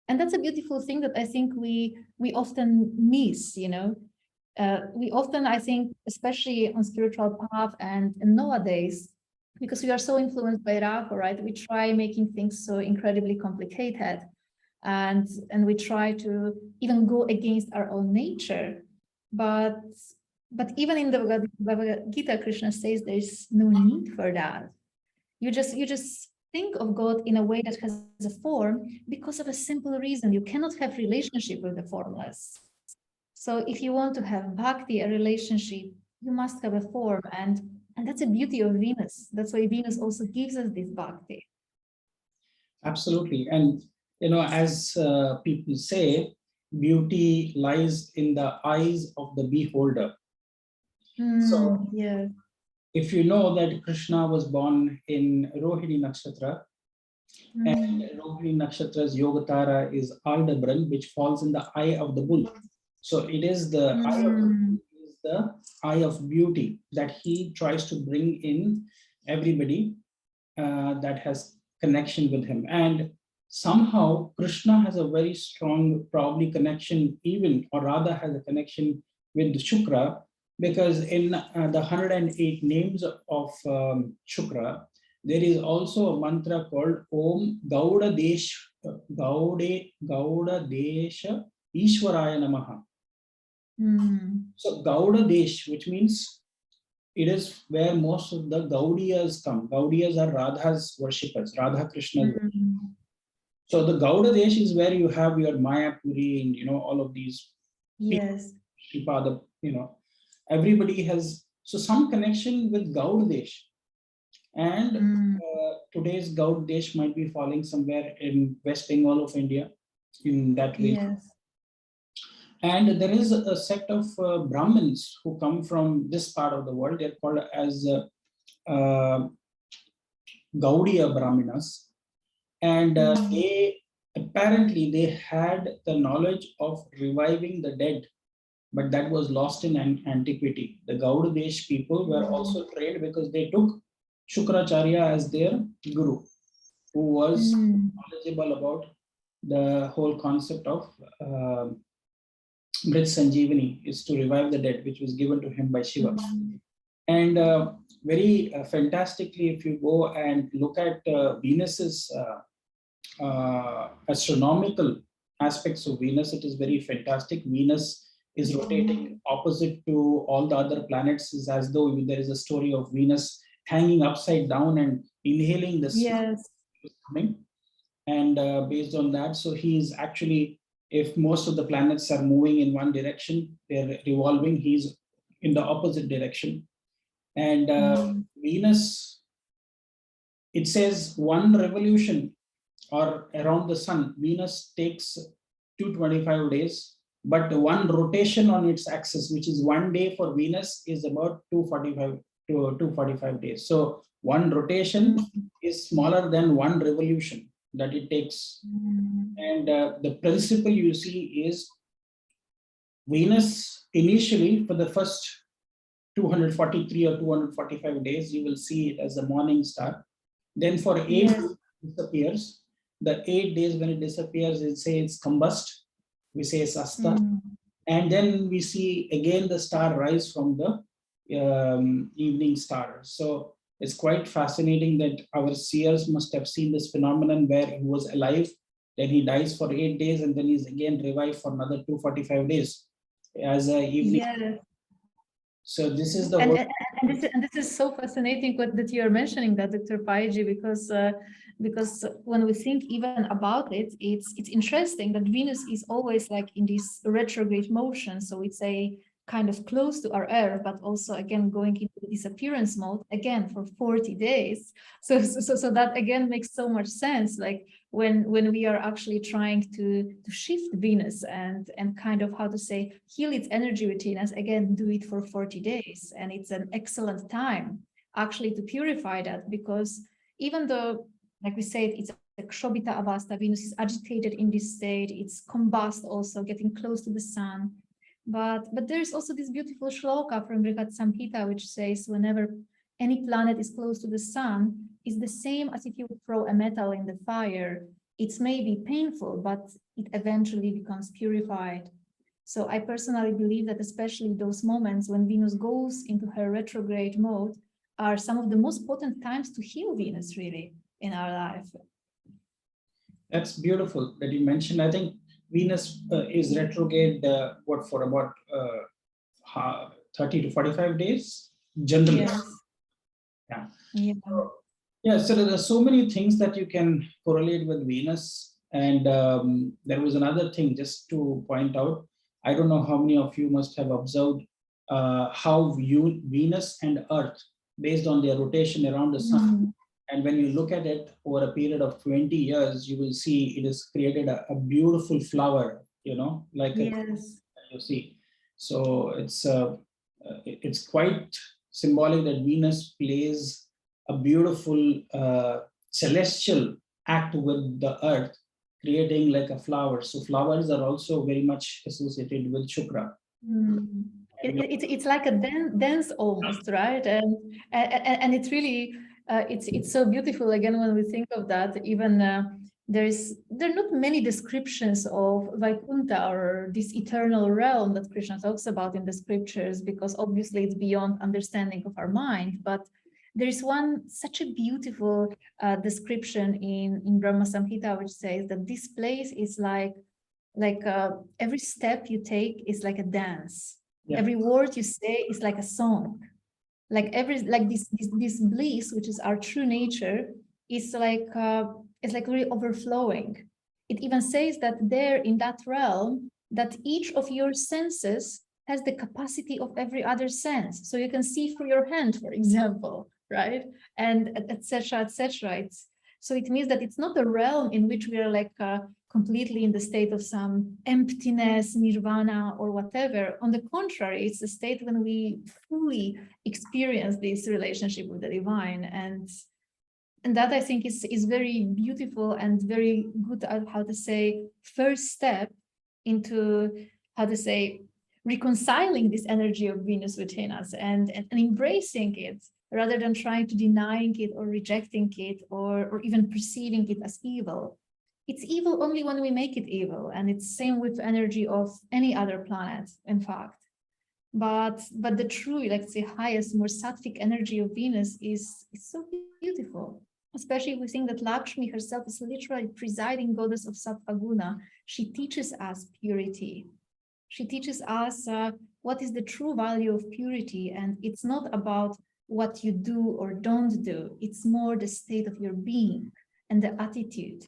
that's a beautiful thing that I think we often miss. We often, I think, especially on spiritual path and nowadays, because we are so influenced by Rahu, right? We try making things so incredibly complicated, and we try to even go against our own nature. But even in the Bhagavad Gita, Krishna says there's no need for that. You just think of God in a way that has a form, because of a simple reason: you cannot have relationship with the formless. So if you want to have bhakti, a relationship, you must have a form, and that's the beauty of Venus. That's why Venus also gives us this bhakti. Absolutely. And as people say, beauty lies in the eyes of the beholder. So yeah. if you know that Krishna was born in Rohini Nakshatra, and Rohini Nakshatra's Yogatara is Aldabran, which falls in the eye of the bull. So it is the eye of the bull, is the eye of beauty that he tries to bring in everybody that has connection with him. And somehow Krishna has a very strong, probably connection, even, or rather has a connection with Shukra, because in the 108 names of Shukra, there is also a mantra called Om Gauda Desha Ishwaraya Namaha. So Gauda Desh, which means it is where most of the Gaudiyas come. Gaudiyas are Radha's worshippers, Radha Krishna's worshippers. So the Gauda Desh is where you have your Mayapuri and all of these. Yes. Shripada, everybody has some connection with Gauda Desh. And today's Gauda Desh might be falling somewhere in West Bengal of India, in that region. Yes. And there is a sect of Brahmins who come from this part of the world. They're called as Gaudiya Brahminas. And they had the knowledge of reviving the dead, but that was lost in antiquity. The Gauda Desh people were also trained because they took Shukracharya as their guru, who was knowledgeable about the whole concept of Mrit Sanjeevani, is to revive the dead, which was given to him by Shiva. And very fantastically, if you go and look at Venus's astronomical aspects of Venus, it is very fantastic. Venus is rotating opposite to all the other planets, is as though there is a story of Venus hanging upside down and inhaling the smoke coming. And based on that, so he is actually, if most of the planets are moving in one direction, they're revolving, he's in the opposite direction. And Venus, it says one revolution or around the sun, Venus takes 225 days, but one rotation on its axis, which is 1 day for Venus, is about 245 to 245 days. So one rotation is smaller than one revolution that it takes. And the principle you see is Venus initially for the first 243 or 245 days, you will see it as a morning star. Then for 8 days it disappears. The 8 days when it disappears, it say it's combust. We say it's asta. And then we see again the star rise from the evening star. So it's quite fascinating that our seers must have seen this phenomenon where he was alive, then he dies for 8 days, and then he's again revived for another 245 days as a evening. Yes. So this is the and this is so fascinating that you are mentioning that, Dr. Paiji, because when we think even about it, it's interesting that Venus is always like in this retrograde motion. So it's a kind of close to our Earth, but also again going into the disappearance mode again for 40 days. So that again makes so much sense. Like when we are actually trying to shift Venus and kind of, how to say, heal its energy within us, again, do it for 40 days. And it's an excellent time actually to purify that, because even though, like we said, it's a Kshobita Avasta, Venus is agitated in this state, it's combust also, getting close to the sun. But there's also this beautiful shloka from Brihat Samhita, which says whenever any planet is close to the sun, it's the same as if you would throw a metal in the fire. It may be painful, but it eventually becomes purified. So I personally believe that especially those moments when Venus goes into her retrograde mode are some of the most potent times to heal Venus really in our life. That's beautiful that you mentioned. I think Venus is retrograde, for about 30 to 45 days, generally. Yes. Yeah. So there are so many things that you can correlate with Venus. And there was another thing just to point out. I don't know how many of you must have observed how Venus and Earth, based on their rotation around the sun, and when you look at it over a period of 20 years, you will see it has created a beautiful flower, like you see. So it's quite symbolic that Venus plays a beautiful celestial act with the earth, creating like a flower. So flowers are also very much associated with Shukra. It's like a dance almost, right? And it's really it's so beautiful again when we think of that. Even there are not many descriptions of Vaikuntha, or this eternal realm that Krishna talks about in the scriptures, because obviously it's beyond understanding of our mind. But there is such a beautiful description in Brahma Samhita, which says that this place is like every step you take is like a dance. Yeah. Every word you say is like a song. Like this bliss, which is our true nature, is like really overflowing. It even says that there in that realm, that each of your senses has the capacity of every other sense. So you can see through your hand, for example, right? And etc. etc. So it means that it's not a realm in which we are like completely in the state of some emptiness, nirvana, or whatever. On the contrary, it's a state when we fully experience this relationship with the divine. And that, I think, is very beautiful and very good at, how to say, first step into, how to say, reconciling this energy of Venus within us and embracing it, rather than trying to denying it or rejecting it or even perceiving it as evil. It's evil only when we make it evil, and it's same with energy of any other planet, in fact. But the true, let's say, highest, more sattvic energy of Venus is so beautiful. Especially if we think that Lakshmi herself is literally presiding goddess of Sattva Guna. She teaches us purity. She teaches us what is the true value of purity, and it's not about what you do or don't do. It's more the state of your being and the attitude.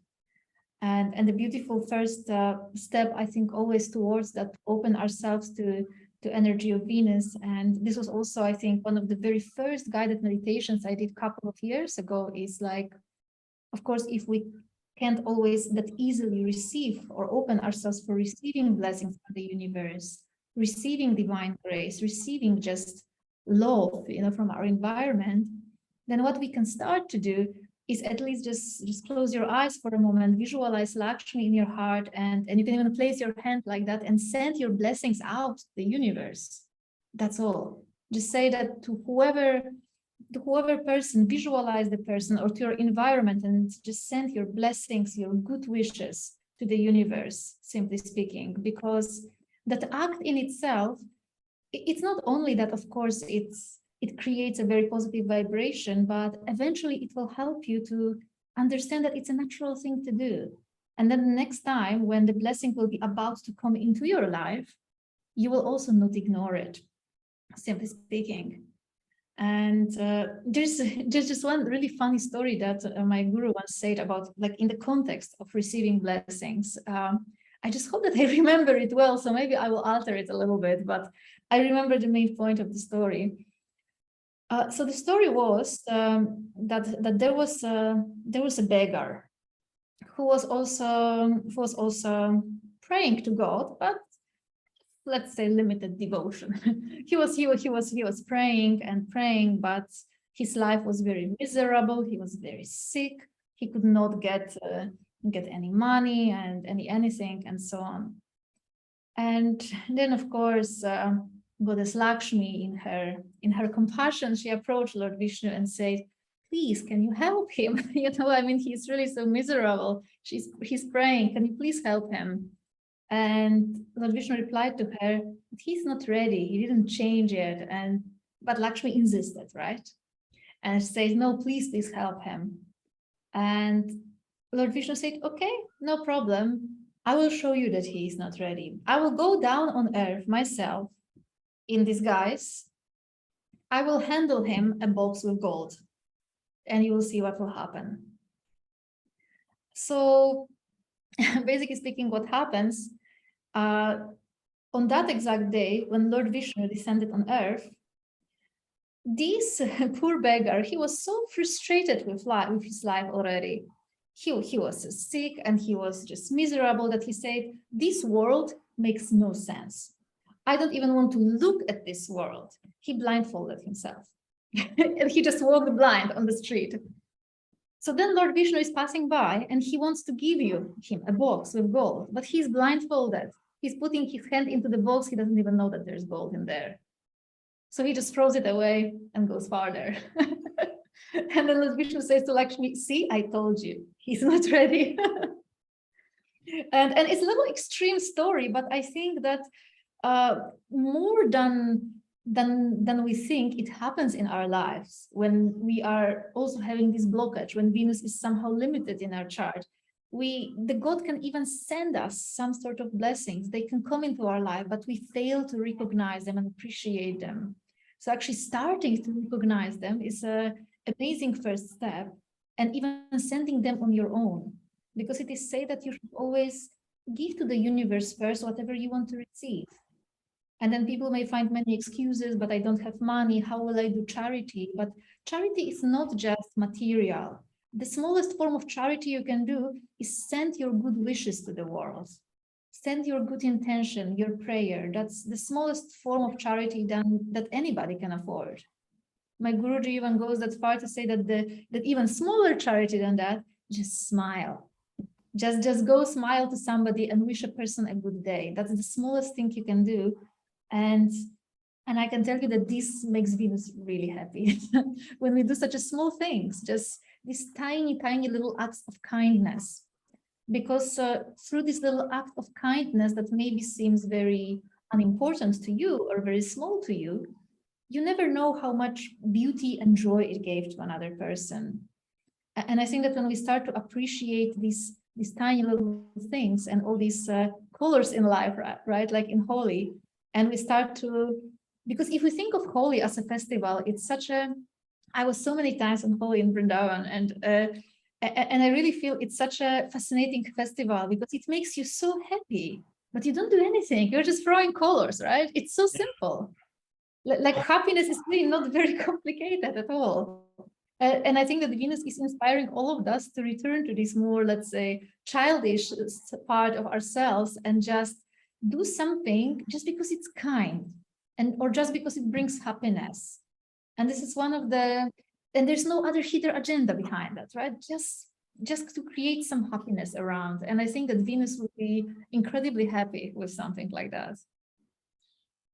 And the beautiful first step, I think, always towards that, open ourselves to energy of Venus. And this was also, I think, one of the very first guided meditations I did a couple of years ago, is like, of course, if we can't always that easily receive or open ourselves for receiving blessings from the universe, receiving divine grace, receiving just love, from our environment, then what we can start to do is at least just close your eyes for a moment, visualize Lakshmi in your heart, and you can even place your hand like that and send your blessings out to the universe. That's all. Just say that to whoever person, visualize the person or to your environment, and just send your blessings, your good wishes to the universe, simply speaking, because that act in itself, it's not only that, of course, it creates a very positive vibration, but eventually it will help you to understand that it's a natural thing to do. And then the next time when the blessing will be about to come into your life, you will also not ignore it, simply speaking. And there's just one really funny story that my guru once said about, like, in the context of receiving blessings. I just hope that I remember it well, so maybe I will alter it a little bit, but I remember the main point of the story. So the story was that there was a beggar who was also praying to God, but let's say limited devotion. he was praying and praying, but his life was very miserable. He was very sick. He could not get any money and anything and so on. And then, of course, Goddess Lakshmi, in her compassion, she approached Lord Vishnu and said, "Please, can you help him? He's really so miserable. He's praying. Can you please help him?" And Lord Vishnu replied to her, "He's not ready. He didn't change yet." But Lakshmi insisted, right? And she says, "No, please help him." And Lord Vishnu said, "Okay, no problem. I will show you that he is not ready. I will go down on earth myself in disguise. I will handle him a box with gold, and you will see what will happen." So basically speaking, what happens on that exact day when Lord Vishnu descended on earth, this poor beggar, he was so frustrated with his life already. He was sick and he was just miserable that he said, "This world makes no sense. I don't even want to look at this world." He blindfolded himself and he just walked blind on the street. So then Lord Vishnu is passing by and he wants to give him a box with gold, but he's blindfolded. He's putting his hand into the box. He doesn't even know that there's gold in there. So he just throws it away and goes farther. And then Lord Vishnu says to Lakshmi, "See, I told you, he's not ready." And it's a little extreme story, but I think that more than we think, it happens in our lives when we are also having this blockage, when Venus is somehow limited in our chart. The God can even send us some sort of blessings. They can come into our life, but we fail to recognize them and appreciate them. So actually starting to recognize them is an amazing first step, and even sending them on your own, because it is said that you should always give to the universe first whatever you want to receive. And then people may find many excuses, but I don't have money. How will I do charity? But charity is not just material. The smallest form of charity you can do is send your good wishes to the world. Send your good intention, your prayer. That's the smallest form of charity that anybody can afford. My Guruji even goes that far to say that even smaller charity than that, just smile. Just go smile to somebody and wish a person a good day. That's the smallest thing you can do. And I can tell you that this makes Venus really happy when we do such a small things, just these tiny little acts of kindness. Because through this little act of kindness that maybe seems very unimportant to you or very small to you, you never know how much beauty and joy it gave to another person. And I think that when we start to appreciate these tiny little things and all these colors in life, right, like in Holi, and we start to, because if we think of Holi as a festival, it's such a, I was so many times on Holi in Vrindavan, and I really feel it's such a fascinating festival because it makes you so happy, but you don't do anything. You're just throwing colors, right? It's so simple. Like happiness is really not very complicated at all. And I think that Venus is inspiring all of us to return to this more, let's say, childish part of ourselves and just do something just because it's kind and or just because it brings happiness. And this is one of the, and there's no other hidden agenda behind that, right? Just to create some happiness around. And I think that Venus would be incredibly happy with something like that.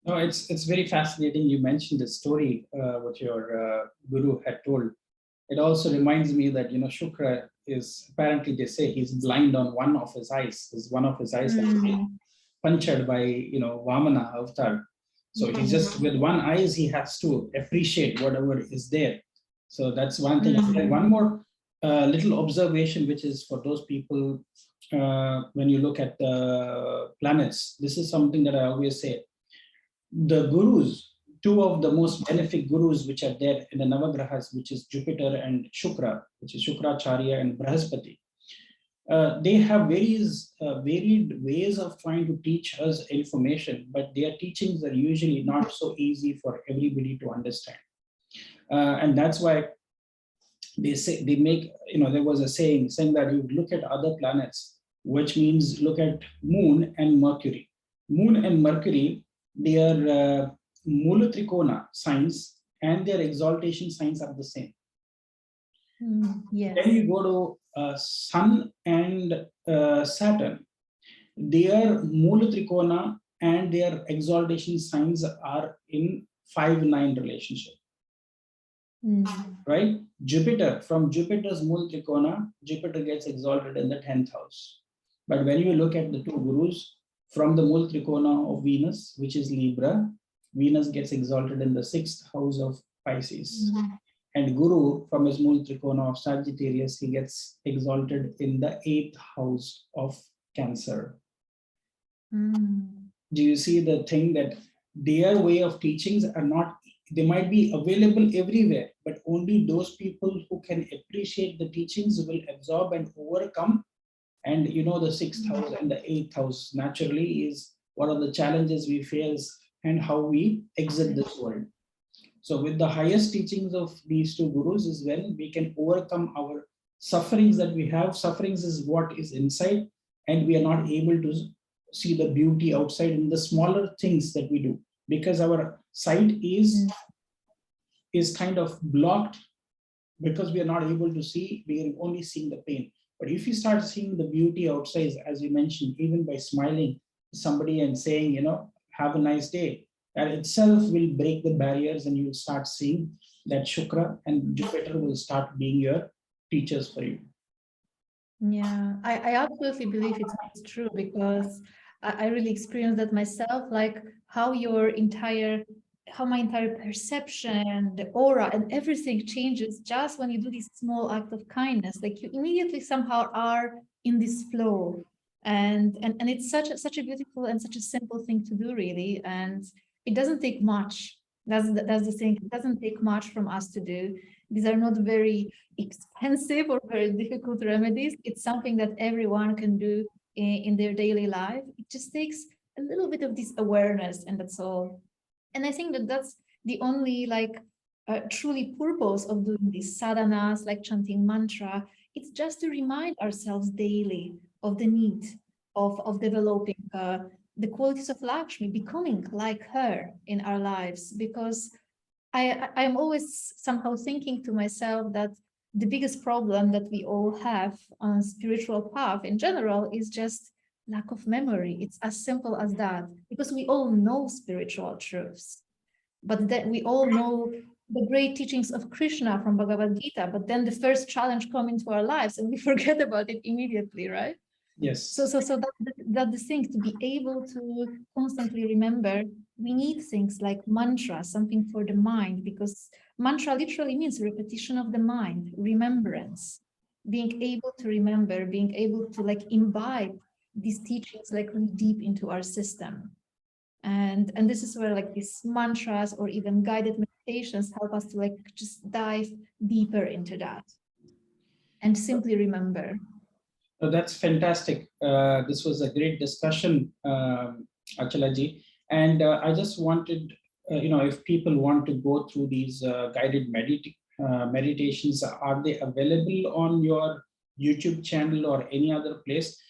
No, it's very fascinating. You mentioned the story, what your guru had told. It also reminds me that, Shukra is, apparently they say he's blind on one of his eyes. One of his eyes has been punctured by, Vamana avatar. So he's just, with one eyes, he has to appreciate whatever is there. So that's one thing. And one more little observation, which is for those people, when you look at the planets, this is something that I always say. The gurus, two of the most benefic gurus which are there in the Navagrahas, which is Jupiter and Shukra, which is Shukracharya and Brahaspati. They have varied ways of trying to teach us information, but their teachings are usually not so easy for everybody to understand. And that's why they say, there was a saying that you look at other planets, which means look at Moon and Mercury. Moon and Mercury, they are Mulatrikona signs and their exaltation signs are the same. Yes. Then you go to Sun and Saturn. Their Mulatrikona and their exaltation signs are in 5-9 relationship. Right? Jupiter, from Jupiter's Mulatrikona, Jupiter gets exalted in the 10th house. But when you look at the two gurus, from the Mulatrikona of Venus, which is Libra, Venus gets exalted in the 6th house of Pisces. And Guru, from his Mulatrikona of Sagittarius, he gets exalted in the 8th house of Cancer. Do you see the thing that their way of teachings are not, they might be available everywhere, but only those people who can appreciate the teachings will absorb and overcome. And the 6th house and the 8th house naturally is one of the challenges we face and how we exit this world. So with the highest teachings of these two gurus is when we can overcome our sufferings that we have. Sufferings is what is inside, and we are not able to see the beauty outside in the smaller things that we do, because our sight is kind of blocked, because we are not able to see, we are only seeing the pain. But if you start seeing the beauty outside, as you mentioned, even by smiling to somebody and saying, have a nice day, that itself will break the barriers, and you will start seeing that Shukra and Jupiter will start being your teachers for you. Yeah, I absolutely believe it's true, because I really experienced that myself, like how my entire perception, the aura and everything changes just when you do this small act of kindness. Like you immediately somehow are in this flow, and it's such a beautiful and such a simple thing to do, really. And it doesn't take much. That's the thing. It doesn't take much from us to do. These are not very expensive or very difficult remedies. It's something that everyone can do in their daily life. It just takes a little bit of this awareness, and that's all. And I think that that's the only truly purpose of doing these sadhanas, like chanting mantra. It's just to remind ourselves daily of the need of developing the qualities of Lakshmi, becoming like her in our lives. Because I'm always somehow thinking to myself that the biggest problem that we all have on spiritual path in general is just lack of memory. It's as simple as that, because we all know spiritual truths, but then we all know the great teachings of Krishna from Bhagavad Gita, but then the first challenge comes into our lives and we forget about it immediately, right? Yes. So that's the thing, to be able to constantly remember. We need things like mantra, something for the mind, because mantra literally means repetition of the mind, remembrance, being able to remember, being able to imbibe these teachings really deep into our system. And this is where these mantras or even guided meditations help us to just dive deeper into that and simply remember. Oh, that's fantastic. This was a great discussion, Achala ji. And I just wanted, if people want to go through these guided meditations, are they available on your YouTube channel or any other place?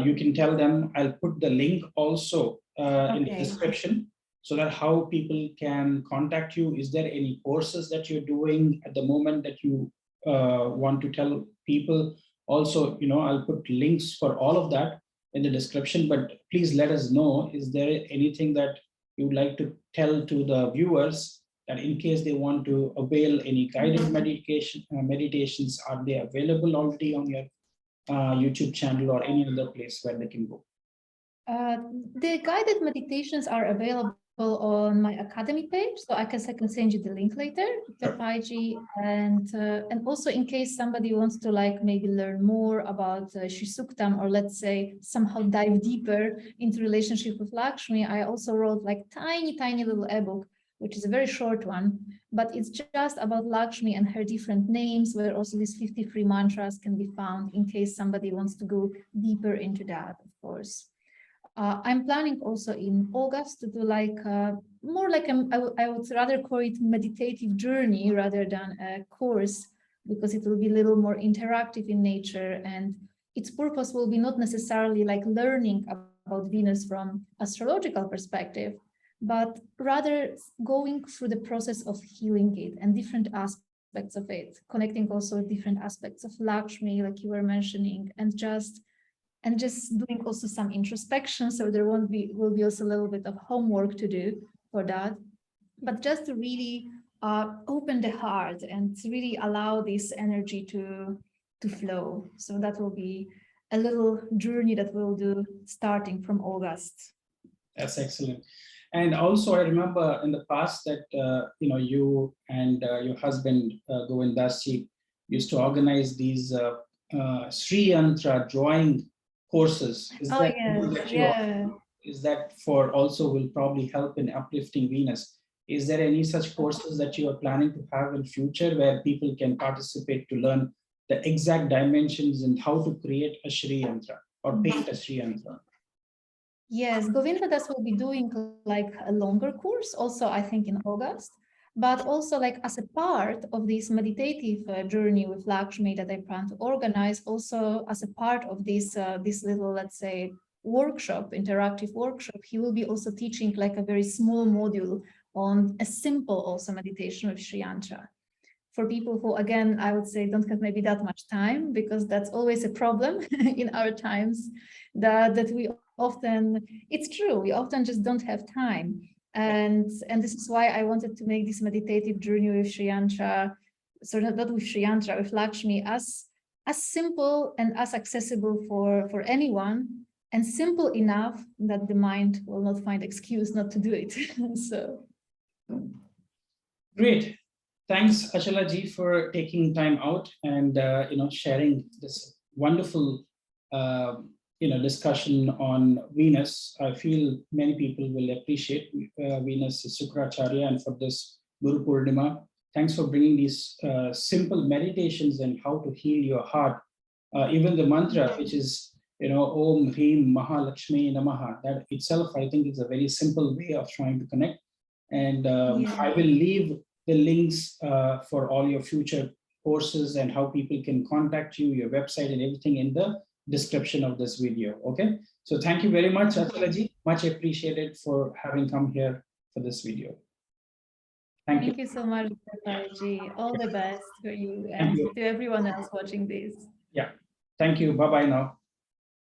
You can tell them. I'll put the link also in the description, so that how people can contact you. Is there any courses that you're doing at the moment that you want to tell people? Also, I'll put links for all of that in the description, but please let us know, is there anything that you would like to tell to the viewers, that in case they want to avail any guided meditations, are they available already on your YouTube channel or any other place where they can go? The guided meditations are available on my Academy page, so I can send you the link later, Dr. Paiji, and also in case somebody wants to maybe learn more about Sri Suktam, or let's say somehow dive deeper into relationship with Lakshmi, I also wrote tiny little ebook, which is a very short one, but it's just about Lakshmi and her different names, where also these 53 mantras can be found in case somebody wants to go deeper into that, of course. I'm planning also in August to do more I would rather call it meditative journey rather than a course, because it will be a little more interactive in nature, and its purpose will be not necessarily learning about Venus from astrological perspective, but rather going through the process of healing it and different aspects of it, connecting also different aspects of Lakshmi, like you were mentioning, and just doing also some introspection. So there will be also a little bit of homework to do for that, but just to really open the heart and to really allow this energy to flow. So that will be a little journey that we'll do starting from August. That's excellent. And also, I remember in the past that you and your husband Govindasji used to organize these Sri Yantra drawing courses. Is that for also will probably help in uplifting Venus? Is there any such courses that you are planning to have in future where people can participate to learn the exact dimensions and how to create a Sri Yantra or paint a Sri Yantra? Yes, Govindadas will be doing a longer course also, I think in August, but also as a part of this meditative journey with Lakshmi that I plan to organize, also as a part of this little, let's say, workshop, interactive workshop, he will be also teaching a very small module on a simple also meditation with Sri Yantra. For people who, again, I would say don't have maybe that much time, because that's always a problem in our times, that we often, it's true, we often just don't have time. And this is why I wanted to make this meditative journey with Sri Yantra, so not with Sri Yantra, with Lakshmi, as simple and as accessible for anyone, and simple enough that the mind will not find excuse not to do it. So great. Thanks, Achala ji, for taking time out and sharing this wonderful discussion on Venus. I feel many people will appreciate Venus is Sukracharya, and for this Guru Purnima, thanks for bringing these simple meditations and how to heal your heart. Even the mantra, which is Om Hrim Mahalakshmi Namaha, that itself I think is a very simple way of trying to connect. And I will leave the links for all your future courses and how people can contact you, your website and everything in the description of this video. Okay, so thank you very much, Achala ji. Much appreciated for having come here for this video. Thank you so much, Dr. Paiji. All the best for you and to everyone else watching this. Yeah, thank you. Bye-bye now.